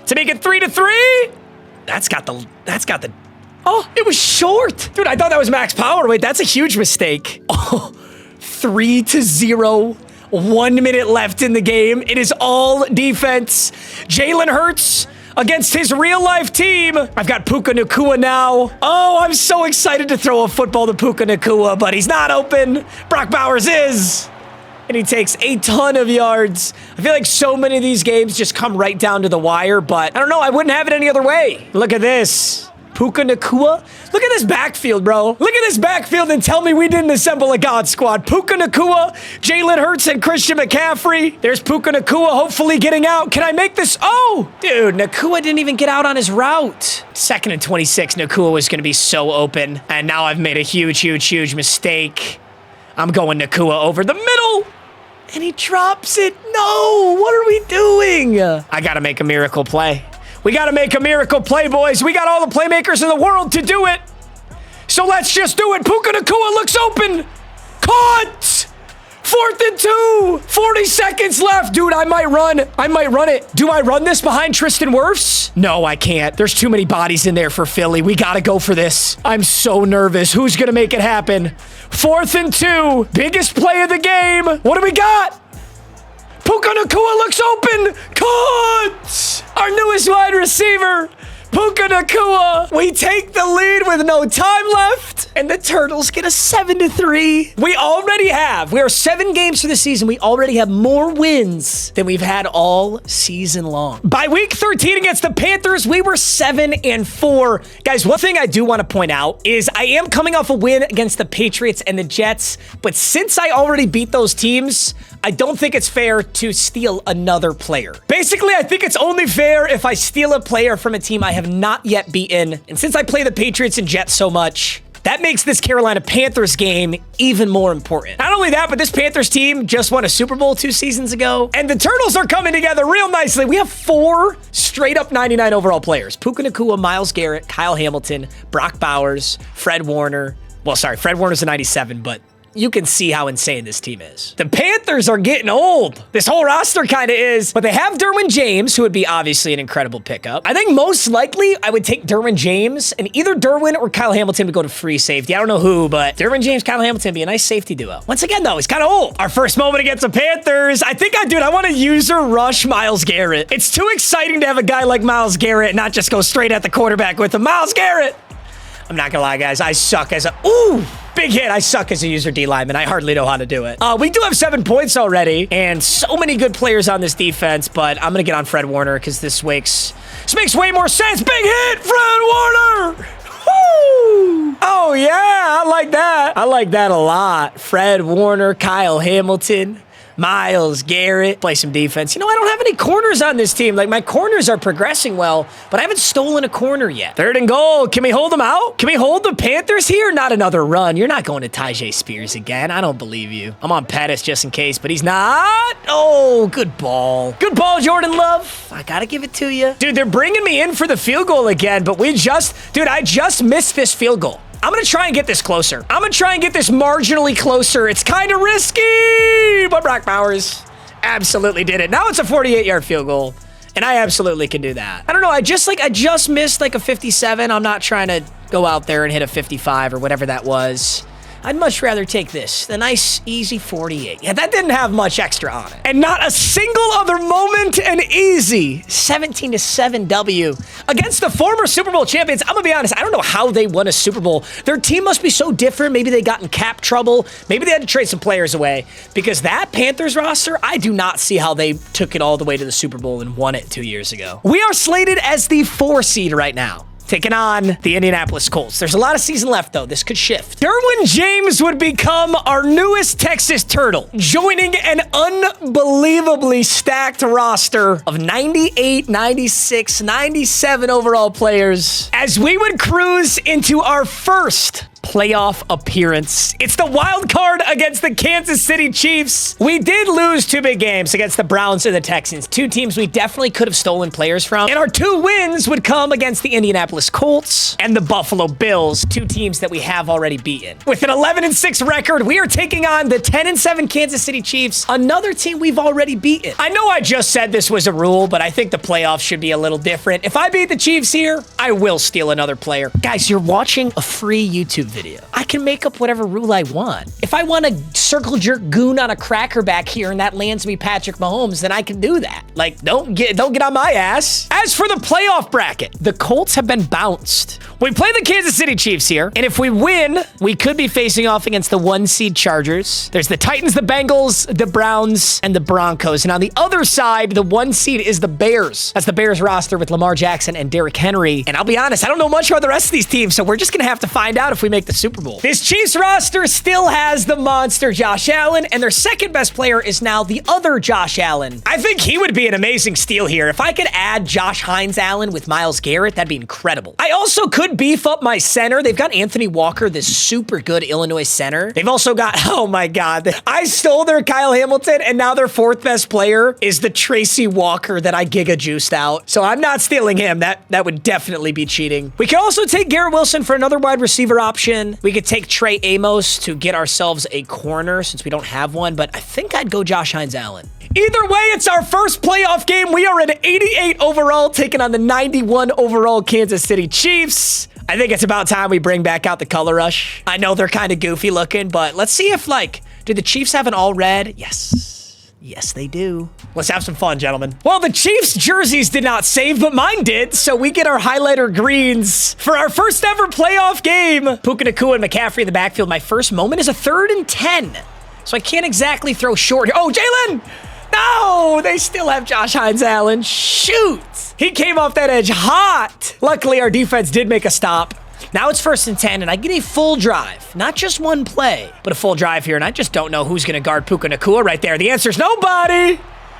To make it 3-3. That's got the, oh, it was short. Dude, I thought that was max power. Wait, that's a huge mistake. Oh, 3-0. 1 minute left in the game. It is all defense. Jalen Hurts against his real-life team. I've got Puka Nacua now. Oh, I'm so excited to throw a football to Puka Nacua, but he's not open. Brock Bowers is. and he takes a ton of yards. I feel like so many of these games just come right down to the wire, but I don't know. I wouldn't have it any other way. Look at this. Puka Nacua. Look at this backfield, bro. Look at this backfield and tell me we didn't assemble a God squad. Puka Nacua, Jalen Hurts, and Christian McCaffrey. There's Puka Nacua hopefully getting out. Can I make this? Oh, dude, Nacua didn't even get out on his route. 2nd and 26, Nacua was going to be so open. And now I've made a huge mistake. I'm going Nacua over the middle. And he drops it. No, what are we doing? I got to make a miracle play. We got to make a miracle play, boys. We got all the playmakers in the world to do it. So let's just do it. Puka Nacua looks open. Caught. 4th and 2. 40 seconds left. Dude, I might run. I might run it. Do I run this behind Tristan Wirfs? No, I can't. There's too many bodies in there for Philly. We got to go for this. I'm so nervous. Who's going to make it happen? 4th and 2. Biggest play of the game. What do we got? Puka Nacua looks open. Caught! Our newest wide receiver, Puka Nacua. We take the lead with no time left, and the Turtles get a 7-3. We are 7 games for the season. We already have more wins than we've had all season long. By week 13 against the Panthers, we were 7-4. Guys, one thing I do want to point out is I am coming off a win against the Patriots and the Jets, but since I already beat those teams, I don't think it's fair to steal another player. Basically, I think it's only fair if I steal a player from a team I have not yet beaten. And since I play the Patriots and Jets so much, that makes this Carolina Panthers game even more important. Not only that, but this Panthers team just won a Super Bowl 2 seasons ago, and the Turtles are coming together real nicely. We have 4 straight up 99 overall players. Puka Nacua, Myles Garrett, Kyle Hamilton, Brock Bowers, Fred Warner. Well, sorry, Fred Warner's a 97, but you can see how insane this team is. The Panthers are getting old. This whole roster kind of is, but they have Derwin James, who would be obviously an incredible pickup. I think most likely I would take Derwin James, and either Derwin or Kyle Hamilton would go to free safety. I don't know who, but Derwin James, Kyle Hamilton would be a nice safety duo. Once again, though, he's kind of old. Our first moment against the Panthers. I think I want to user rush Myles Garrett. It's too exciting to have a guy like Myles Garrett not just go straight at the quarterback with him. Myles Garrett. I'm not gonna lie, guys. I suck as a... Ooh! Big hit. I suck as a user D lineman. I hardly know how to do it. We do have 7 points already, and so many good players on this defense, but I'm gonna get on Fred Warner because this makes way more sense. Big hit! Fred Warner! Woo! Oh, yeah. I like that. I like that a lot. Fred Warner, Kyle Hamilton, Myles Garrett, play some defense. You know, I don't have any corners on this team. Like, my corners are progressing well, but I haven't stolen a corner yet. 3rd and goal. Can we hold them out? Can we hold the Panthers here? Not another run. You're not going to Tyjae Spears again. I don't believe you. I'm on Pettis just in case, but he's not. Oh, good ball. Good ball, Jordan Love. I got to give it to you. Dude, they're bringing me in for the field goal again, but I just missed this field goal. I'm going to try and get this closer. I'm going to try and get this marginally closer. It's kind of risky, but Brock Bowers absolutely did it. Now it's a 48-yard field goal, and I absolutely can do that. I don't know. I just missed like a 57. I'm not trying to go out there and hit a 55 or whatever that was. I'd much rather take this, the nice, easy 48. Yeah, that didn't have much extra on it. And not a single other moment, and easy 17-7 W against the former Super Bowl champions. I'm gonna be honest, I don't know how they won a Super Bowl. Their team must be so different. Maybe they got in cap trouble. Maybe they had to trade some players away, because that Panthers roster, I do not see how they took it all the way to the Super Bowl and won it 2 years ago. We are slated as the 4 seed right now, taking on the Indianapolis Colts. There's a lot of season left, though. This could shift. Derwin James would become our newest Texas Turtle, joining an unbelievably stacked roster of 98, 96, 97 overall players as we would cruise into our first playoff appearance. It's the wild card against the Kansas City Chiefs. We did lose 2 big games against the Browns and the Texans, 2 teams we definitely could have stolen players from. And our 2 wins would come against the Indianapolis Colts and the Buffalo Bills, 2 teams that we have already beaten. With an 11-6 record, we are taking on the 10-7 Kansas City Chiefs, another team we've already beaten. I know I just said this was a rule, but I think the playoffs should be a little different. If I beat the Chiefs here, I will steal another player. Guys, you're watching a free YouTube video. I can make up whatever rule I want. If I want to circle jerk goon on a cracker back here and that lands me Patrick Mahomes, then I can do that. Like, don't get on my ass. As for the playoff bracket, the Colts have been bounced. We play the Kansas City Chiefs here, and if we win, we could be facing off against the 1 seed Chargers. There's the Titans, the Bengals, the Browns, and the Broncos. And on the other side, the 1 seed is the Bears. That's the Bears roster with Lamar Jackson and Derrick Henry. And I'll be honest, I don't know much about the rest of these teams, so we're just going to have to find out if we make the Super Bowl. This Chiefs roster still has the monster Josh Allen, and their second best player is now the other Josh Allen. I think he would be an amazing steal here. If I could add Josh Hines Allen with Myles Garrett, that'd be incredible. I also could beef up my center. They've got Anthony Walker, this super good Illinois center. They've also got, oh my God, I stole their Kyle Hamilton, and now their fourth best player is the Tracy Walker that I giga juiced out. So I'm not stealing him. That would definitely be cheating. We could also take Garrett Wilson for another wide receiver option. We could take Trey Amos to get ourselves a corner since we don't have one, but I think I'd go Josh Hines Allen. Either way, it's our first playoff game. We are at 88 overall, taking on the 91 overall Kansas City Chiefs. I think it's about time we bring back out the color rush. I know they're kind of goofy looking, but let's see if, like, do the Chiefs have an all red? Yes. Yes, they do. Let's have some fun, gentlemen. Well, the Chiefs jerseys did not save, but mine did, so we get our highlighter greens for our first ever playoff game. Puka Nacua and McCaffrey in the backfield. My first moment is a 3rd and 10, so I can't exactly throw short here. Oh, Jalen! No, they still have Josh Hines Allen. Shoot. He came off that edge hot. Luckily, our defense did make a stop. Now it's 1st and 10, and I get a full drive. Not just one play, but a full drive here, and I just don't know who's going to guard Puka Nacua right there. The answer is nobody.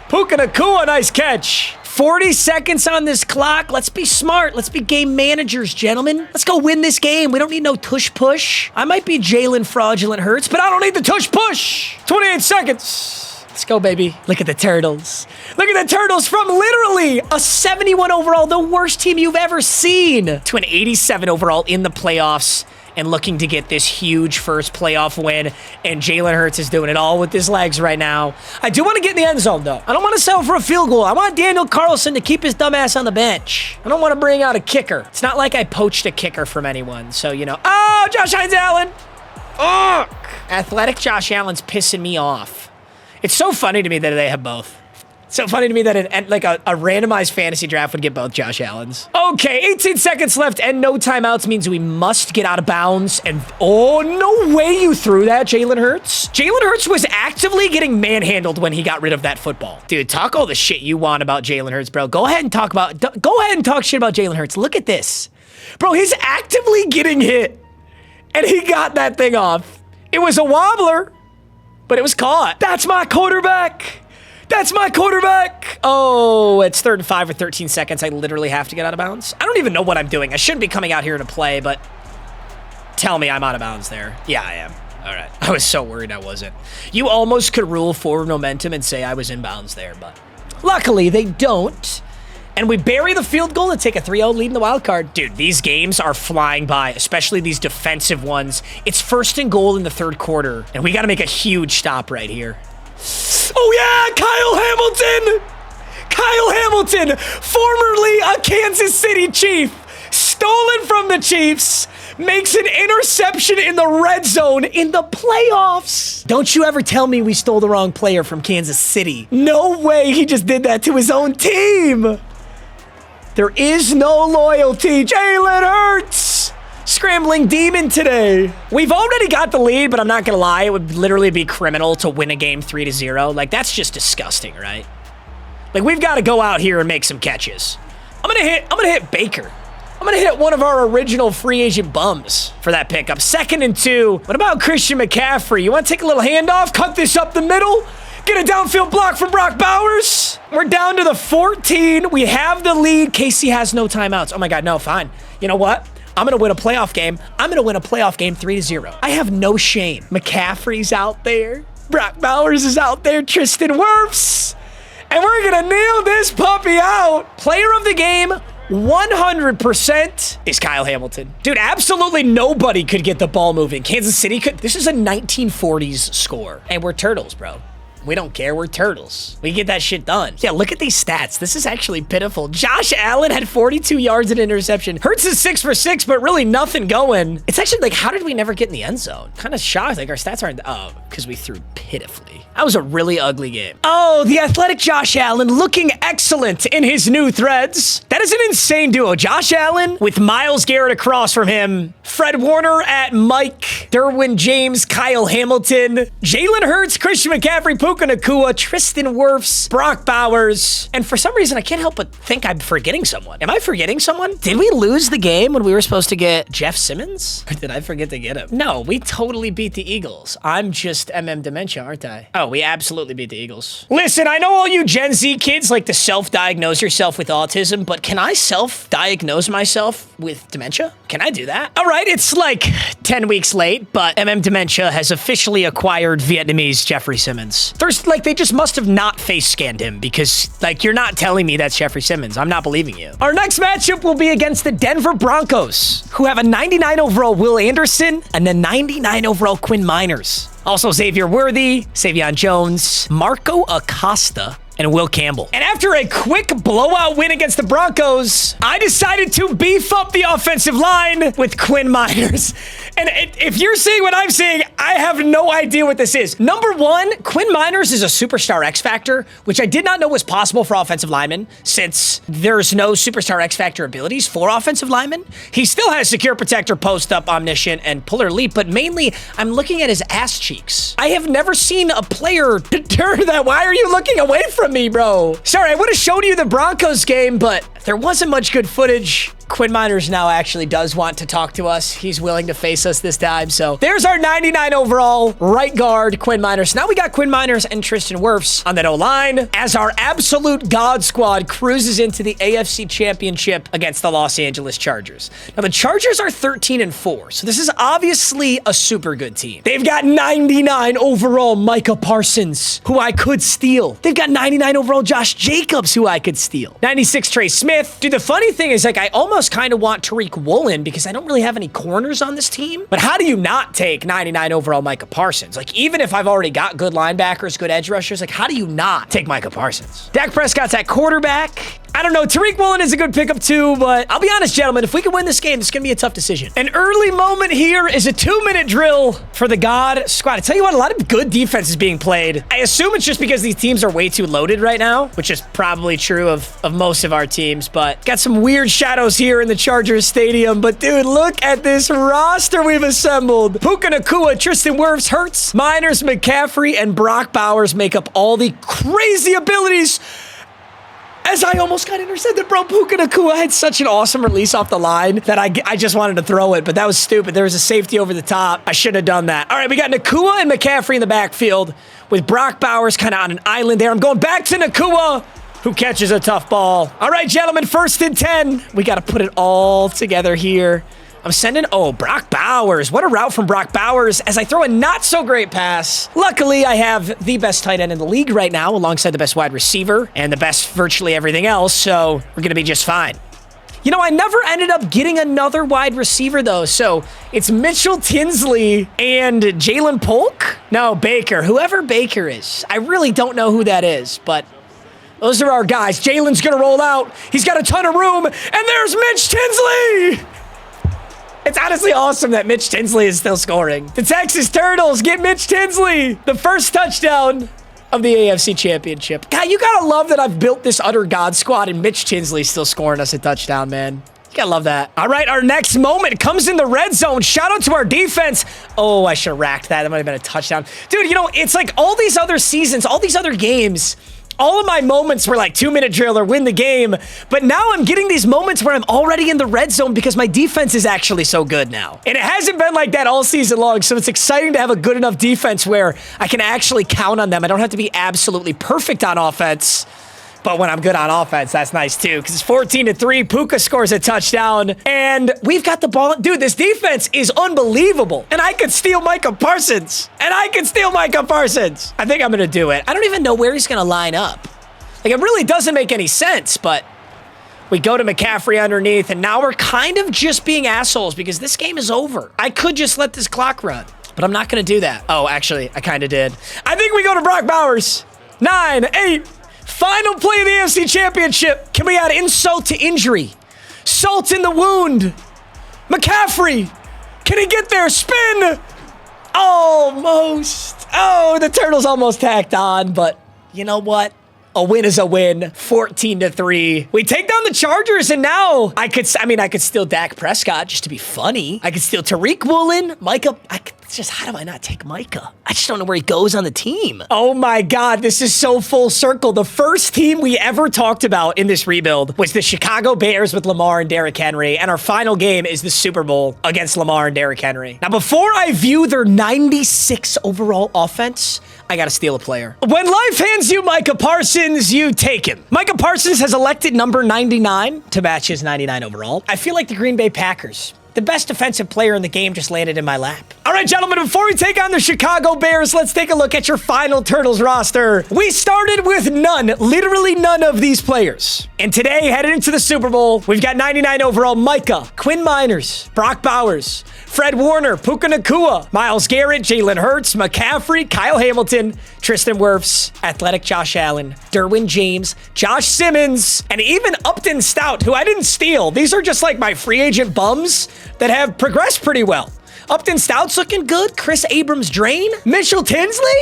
Puka Nacua, nice catch. 40 seconds on this clock. Let's be smart. Let's be game managers, gentlemen. Let's go win this game. We don't need no tush push. I might be Jalen fraudulent Hurts, but I don't need the tush push. 28 seconds. Let's go, baby. Look at the Turtles. Look at the Turtles from literally a 71 overall, the worst team you've ever seen, to an 87 overall in the playoffs and looking to get this huge first playoff win. And Jalen Hurts is doing it all with his legs right now. I do want to get in the end zone, though. I don't want to settle for a field goal. I want Daniel Carlson to keep his dumb ass on the bench. I don't want to bring out a kicker. It's not like I poached a kicker from anyone. So, you know. Oh, Josh Hines Allen. Ugh. Athletic Josh Allen's pissing me off. It's so funny to me that they have both. It's so funny to me that a randomized fantasy draft would get both Josh Allens. Okay, 18 seconds left and no timeouts means we must get out of bounds. And oh, no way you threw that, Jalen Hurts. Jalen Hurts was actively getting manhandled when he got rid of that football. Dude, talk all the shit you want about Jalen Hurts, bro. Go ahead and talk shit about Jalen Hurts. Look at this. Bro, he's actively getting hit. And he got that thing off. It was a wobbler. But it was caught. That's my quarterback. That's my quarterback. Oh, it's 3rd and 5 with 13 seconds. I literally have to get out of bounds. I don't even know what I'm doing. I shouldn't be coming out here to play, but tell me I'm out of bounds there. Yeah, I am. All right. I was so worried I wasn't. You almost could rule forward momentum and say I was in bounds there, but luckily they don't. And we bury the field goal and take a 3-0 lead in the wild card. Dude, these games are flying by, especially these defensive ones. It's 1st and goal in the 3rd quarter, and we got to make a huge stop right here. Oh, yeah, Kyle Hamilton, formerly a Kansas City Chief, stolen from the Chiefs, makes an interception in the red zone in the playoffs. Don't you ever tell me we stole the wrong player from Kansas City. No way he just did that to his own team. There is no loyalty. Jalen Hurts, scrambling demon today. We've already got the lead, but I'm not going to lie. It would literally be criminal to win a game 3-0. Like, that's just disgusting, right? Like, we've got to go out here and make some catches. I'm going to hit Baker. I'm going to hit one of our original free agent bums for that pickup. 2nd and 2. What about Christian McCaffrey? You want to take a little handoff? Cut this up the middle? Get a downfield block from Brock Bowers. We're down to the 14. We have the lead. Casey has no timeouts. Oh my God, no, fine. You know what? I'm going to win a playoff game. I'm going to win a playoff game 3-0. I have no shame. McCaffrey's out there. Brock Bowers is out there. Tristan Wirfs. And we're going to nail this puppy out. Player of the game, 100% is Kyle Hamilton. Dude, absolutely nobody could get the ball moving. Kansas City could. This is a 1940s score. And we're Turtles, bro. We don't care. We're turtles. We get that shit done. Yeah, look at these stats. This is actually pitiful. Josh Allen had 42 yards and interception. Hurts is 6 for 6, but really nothing going. It's actually like, how did we never get in the end zone? Kind of shocked. Like, our stats aren't, oh, because we threw pitifully. That was a really ugly game. Oh, the athletic Josh Allen looking excellent in his new threads. That is an insane duo. Josh Allen with Myles Garrett across from him. Fred Warner at Mike. Derwin James, Kyle Hamilton. Jalen Hurts, Christian McCaffrey, Puka Nacua, Tristan Wirfs, Brock Bowers. And for some reason, I can't help but think I'm forgetting someone. Am I forgetting someone? Did we lose the game when we were supposed to get Jeff Simmons? Or did I forget to get him? No, we totally beat the Eagles. I'm just dementia, aren't I? Oh, we absolutely beat the Eagles. Listen, I know all you Gen Z kids like to self-diagnose yourself with autism, but can I self-diagnose myself with dementia? Can I do that? All right, it's like 10 weeks late, but Dementia has officially acquired Vietnamese Jeffrey Simmons. There's like, they just must have not face scanned him because like, you're not telling me that's Jeffrey Simmons. I'm not believing you. Our next matchup will be against the Denver Broncos, who have a 99 overall Will Anderson and a 99 overall Quinn Miners. Also Xavier Worthy, Savion Jones, Marco Acosta, and Will Campbell. And after a quick blowout win against the Broncos, I decided to beef up the offensive line with Quinn Miners. And if you're seeing what I'm seeing, I have no idea what this is. Number one, Quinn Miners is a superstar X Factor, which I did not know was possible for offensive linemen since there's no superstar X Factor abilities for offensive linemen. He still has secure protector, post up, omniscient, and puller leap, but mainly I'm looking at his ass cheeks. I have never seen a player turn that. Why are you looking away from me, bro? Sorry, I would have shown you the Broncos game, but there wasn't much good footage. Quinn Miners now actually does want to talk to us. He's willing to face us this time. So there's our 99 overall right guard, Quinn Miners. Now we got Quinn Miners and Tristan Wirfs on that O-line as our absolute God squad cruises into the AFC Championship against the Los Angeles Chargers. Now the Chargers are 13-4, so this is obviously a super good team. They've got 99 overall Micah Parsons, who I could steal. They've got 99 overall Josh Jacobs, who I could steal. 96 Trey Smith. Dude, the funny thing is, like, I almost kind of want Tariq Woolen because I don't really have any corners on this team. But how do you not take 99 overall Micah Parsons? Like, even if I've already got good linebackers, good edge rushers, like, how do you not take Micah Parsons? Dak Prescott's at quarterback. I don't know. Tariq Woolen is a good pickup too, but I'll be honest, gentlemen, if we can win this game, it's going to be a tough decision. An early moment here is a 2-minute drill for the God squad. I tell you what, a lot of good defense is being played. I assume it's just because these teams are way too loaded right now, which is probably true of most of our teams, but got some weird shadows here in the Chargers stadium. But dude, look at this roster we've assembled. Puka Nacua, Tristan Wirfs, Hurts, Miners, McCaffrey, and Brock Bowers make up all the crazy abilities. As I almost got intercepted, bro. Puka Nacua had such an awesome release off the line that I just wanted to throw it, but that was stupid. There was a safety over the top. I should have done that. All right, we got Nacua and McCaffrey in the backfield with Brock Bowers kind of on an island there. I'm going back to Nacua, who catches a tough ball. All right, gentlemen, 1st and 10. We got to put it all together here. I'm sending, oh, Brock Bowers. What a route from Brock Bowers as I throw a not-so-great pass. Luckily, I have the best tight end in the league right now alongside the best wide receiver and the best virtually everything else, so we're going to be just fine. You know, I never ended up getting another wide receiver, though, so it's Mitchell Tinsley and Jalen Polk? No, Baker. Whoever Baker is. I really don't know who that is, but those are our guys. Jalen's going to roll out. He's got a ton of room, and there's Mitch Tinsley! It's honestly awesome that Mitch Tinsley is still scoring. The Texas Turtles get Mitch Tinsley, the first touchdown of the AFC Championship. God, you gotta love that I've built this utter God squad and Mitch Tinsley's still scoring us a touchdown, man. You gotta love that. All right, our next moment comes in the red zone. Shout out to our defense. Oh, I should have racked that. That might have been a touchdown. Dude, you know, it's like all these other seasons, all these other games, all of my moments were like 2-minute drill or win the game, but now I'm getting these moments where I'm already in the red zone because my defense is actually so good now. And it hasn't been like that all season long, so it's exciting to have a good enough defense where I can actually count on them. I don't have to be absolutely perfect on offense, but when I'm good on offense, that's nice too, because it's 14-3. Puka scores a touchdown, and we've got the ball. Dude, this defense is unbelievable, and I could steal Micah Parsons, I think I'm going to do it. I don't even know where he's going to line up. Like, it really doesn't make any sense, but we go to McCaffrey underneath, and now we're kind of just being assholes because this game is over. I could just let this clock run. but I'm not going to do that. Oh, actually, I kind of did. I think we go to Brock Bowers. 9, 8. Final play of the AFC Championship. Can we add insult to injury? Salt in the wound. McCaffrey. Can he get there? Spin. Almost. Oh, the Turtles almost tacked on, but you know what? A win is a win. 14-3. We take down the Chargers, and now I could steal Dak Prescott just to be funny. I could steal Tariq Woolen, Micah. How do I not take Micah? I just don't know where he goes on the team. Oh my God, this is so full circle. The first team we ever talked about in this rebuild was the Chicago Bears with Lamar and Derrick Henry, and our final game is the Super Bowl against Lamar and Derrick Henry. Now, before I view their 96 overall offense, I gotta steal a player. When life hands you Micah Parsons, you take him. Micah Parsons has elected number 99 to match his 99 overall. I feel like the Green Bay Packers. The best defensive player in the game just landed in my lap. All right, gentlemen, before we take on the Chicago Bears, let's take a look at your final Turtles roster. We started with none, literally none of these players. And today, headed into the Super Bowl, we've got 99 overall Micah, Quinn Miners, Brock Bowers, Fred Warner, Puka Nacua, Myles Garrett, Jalen Hurts, McCaffrey, Kyle Hamilton, Tristan Wirfs, Athletic Josh Allen, Derwin James, Josh Simmons, and even Upton Stout, who I didn't steal. These are just like my free agent bums that have progressed pretty well. Upton Stout's looking good. Chris Abrams-Drain. Mitchell Tinsley?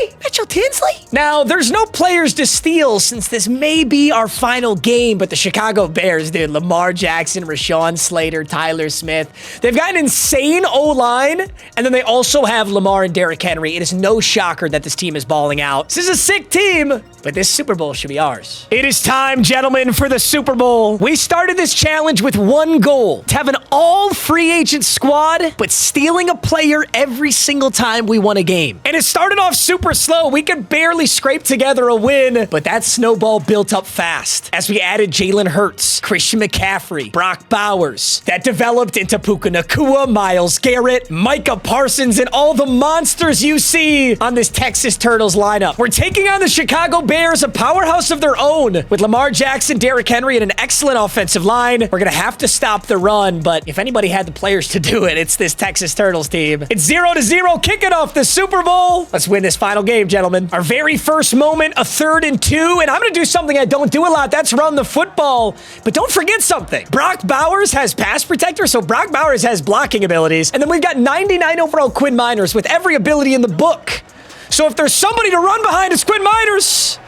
Now, there's no players to steal since this may be our final game, but the Chicago Bears, dude, Lamar Jackson, Rashawn Slater, Tyler Smith. They've got an insane O-line, and then they also have Lamar and Derrick Henry. It is no shocker that this team is balling out. This is a sick team, but this Super Bowl should be ours. It is time, gentlemen, for the Super Bowl. We started this challenge with one goal, to have an all-free agent squad, but stealing a player every single time we won a game. And it started off super slow. We could barely scrape together a win, but that snowball built up fast as we added Jalen Hurts, Christian McCaffrey, Brock Bowers. That developed into Puka Nacua, Myles Garrett, Micah Parsons, and all the monsters you see on this Texas Turtles lineup. We're taking on the Chicago Bears, a powerhouse of their own, with Lamar Jackson, Derrick Henry, and an excellent offensive line. We're going to have to stop the run, but if anybody had the players to do it, it's this Texas Turtles team. It's 0-0, kicking off the Super Bowl. Let's win this final game, gentlemen. Our very first moment, a 3rd and 2, and I'm going to do something I don't do a lot. That's run the football. But don't forget something. Brock Bowers has pass protector, so Brock Bowers has blocking abilities. And then we've got 99 overall Quinn Miners with every ability in the book. So if there's somebody to run behind, it's Quinn Miners.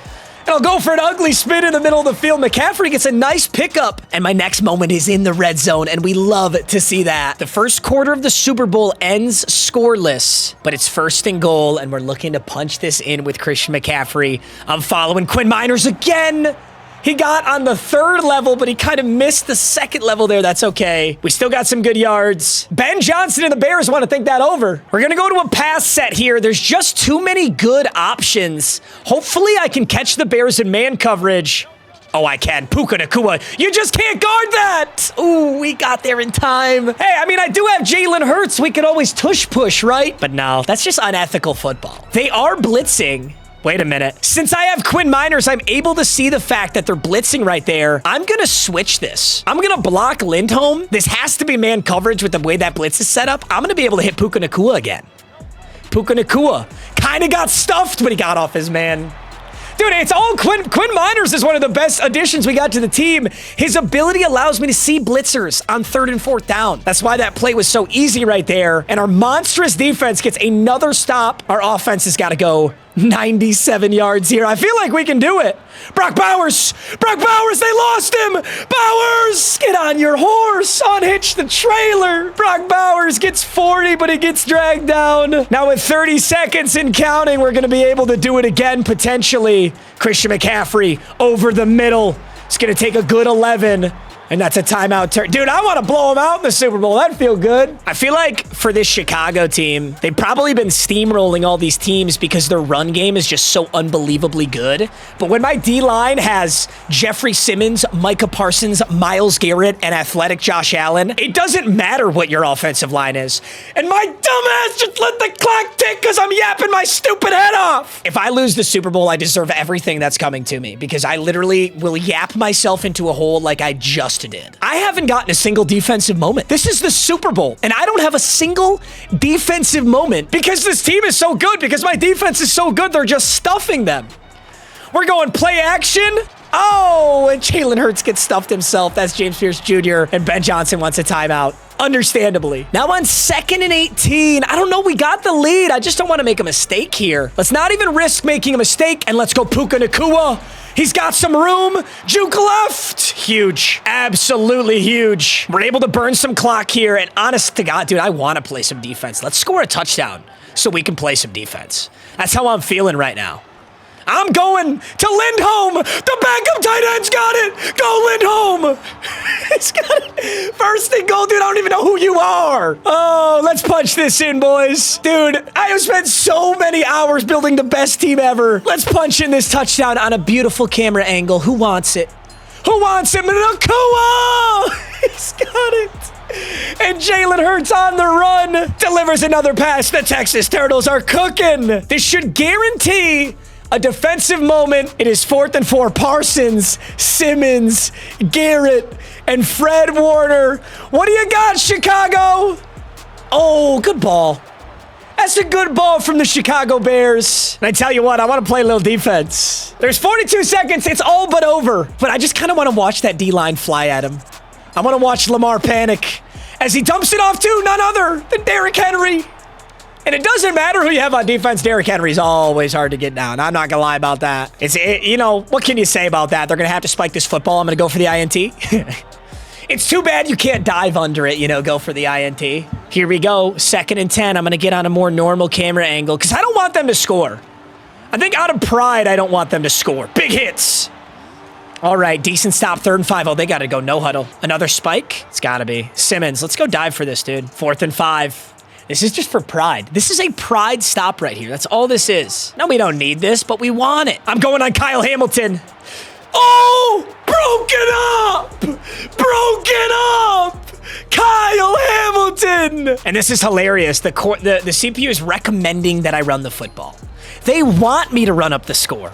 And I'll go for an ugly spin in the middle of the field. McCaffrey gets a nice pickup. And my next moment is in the red zone, and we love to see that. The first quarter of the Super Bowl ends scoreless, but it's 1st and goal, and we're looking to punch this in with Christian McCaffrey. I'm following Quinn Miners again. He got on the 3rd level, but he kind of missed the 2nd level there. That's okay. We still got some good yards. Ben Johnson and the Bears want to think that over. We're going to go to a pass set here. There's just too many good options. Hopefully, I can catch the Bears in man coverage. Oh, I can. Puka Nacua. You just can't guard that. Ooh, we got there in time. Hey, I do have Jalen Hurts. We could always tush push, right? But no, that's just unethical football. They are blitzing. Wait a minute. Since I have Quinn Miners, I'm able to see the fact that they're blitzing right there. I'm going to switch this. I'm going to block Lindholm. This has to be man coverage with the way that blitz is set up. I'm going to be able to hit Puka Nacua again. Puka Nacua kind of got stuffed, but he got off his man. Dude, it's all Quinn Miners is one of the best additions we got to the team. His ability allows me to see blitzers on 3rd and 4th down. That's why that play was so easy right there. And our monstrous defense gets another stop. Our offense has got to go 97 yards here. I feel like we can do it. Brock Bowers, they lost him. Bowers, get on your horse, unhitch the trailer. Brock Bowers gets 40, but he gets dragged down. Now with 30 seconds and counting, we're going to be able to do it again, potentially. Christian McCaffrey over the middle. It's going to take a good 11. And that's a timeout turn. Dude, I want to blow them out in the Super Bowl. That'd feel good. I feel like for this Chicago team, they've probably been steamrolling all these teams because their run game is just so unbelievably good. But when my D-line has Jeffrey Simmons, Micah Parsons, Myles Garrett, and athletic Josh Allen, it doesn't matter what your offensive line is. And my dumbass just let the clock tick because I'm yapping my stupid head off. If I lose the Super Bowl, I deserve everything that's coming to me because I literally will yap myself into a hole like I just just did. I haven't gotten a single defensive moment. This is the Super Bowl, and I don't have a single defensive moment because this team is so good, because my defense is so good, they're just stuffing them. We're going play action. Oh, and Jalen Hurts gets stuffed himself. That's James Pierce Jr. And Ben Johnson wants a timeout. Understandably. Now on 2nd and 18. I don't know. We got the lead. I just don't want to make a mistake here. Let's not even risk making a mistake. And let's go Puka Nacua. He's got some room. Juke left. Huge. Absolutely huge. We're able to burn some clock here. And honest to God, dude, I want to play some defense. Let's score a touchdown so we can play some defense. That's how I'm feeling right now. I'm going to Lindholm. The backup tight end's got it. Go Lindholm. He's got it. First and goal, dude. I don't even know who you are. Oh, let's punch this in, boys. Dude, I have spent so many hours building the best team ever. Let's punch in this touchdown on a beautiful camera angle. Who wants it? Who wants it? Nakua! He's got it. And Jalen Hurts on the run. Delivers another pass. The Texas Turtles are cooking. This should guarantee a defensive moment. It is 4th and 4. Parsons, Simmons, Garrett, and Fred Warner. What do you got, Chicago? Oh, good ball. That's a good ball from the Chicago Bears. And I tell you what, I want to play a little defense. There's 42 seconds. It's all but over. But I just kind of want to watch that D-line fly at him. I want to watch Lamar panic as he dumps it off to none other than Derrick Henry. And it doesn't matter who you have on defense. Derrick Henry's always hard to get down. I'm not going to lie about that. You know, what can you say about that? They're going to have to spike this football. I'm going to go for the INT. It's too bad you can't dive under it, you know, go for the INT. Here we go. 2nd and 10. I'm going to get on a more normal camera angle because I don't want them to score. I think out of pride, I don't want them to score. Big hits. All right, decent stop. 3rd and 5. Oh, they got to go no huddle. Another spike? It's got to be. Simmons, let's go dive for this, dude. 4th and 5. This is just for pride. This is a pride stop right here. That's all this is. No, we don't need this, but we want it. I'm going on Kyle Hamilton. Oh, broken up. Broken up. Kyle Hamilton. And this is hilarious. The CPU is recommending that I run the football. They want me to run up the score.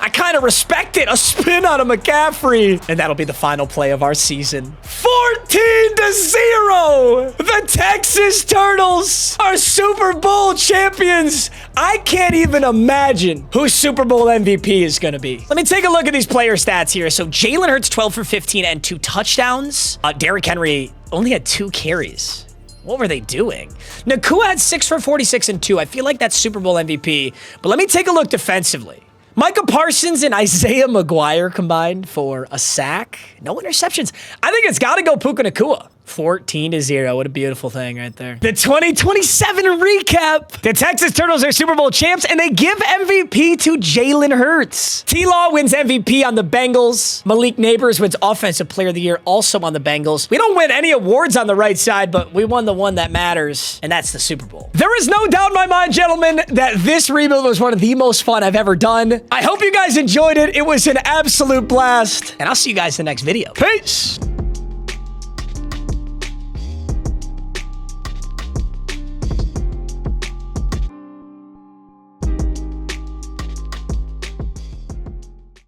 I kind of respect it. A spin on a McCaffrey. And that'll be the final play of our season. 14-0. The Texas Turtles are Super Bowl champions. I can't even imagine who Super Bowl MVP is going to be. Let me take a look at these player stats here. So Jalen Hurts, 12 for 15 and 2 touchdowns. Derrick Henry only had 2 carries. What were they doing? Nakua had 6 for 46 and 2. I feel like that's Super Bowl MVP. But let me take a look defensively. Micah Parsons and Isaiah McGuire combined for a sack. No interceptions. I think it's got to go Puka Nacua. 14-0. What a beautiful thing right there. The 2027 recap. The Texas Turtles are Super Bowl champs, and they give MVP to Jalen Hurts. T-Law wins MVP on the Bengals. Malik Neighbors wins Offensive Player of the Year, also on the Bengals. We don't win any awards on the right side, but we won the one that matters, and that's the Super Bowl. There is no doubt in my mind, gentlemen, that this rebuild was one of the most fun I've ever done. I hope you guys enjoyed it. It was an absolute blast, and I'll see you guys in the next video. Peace.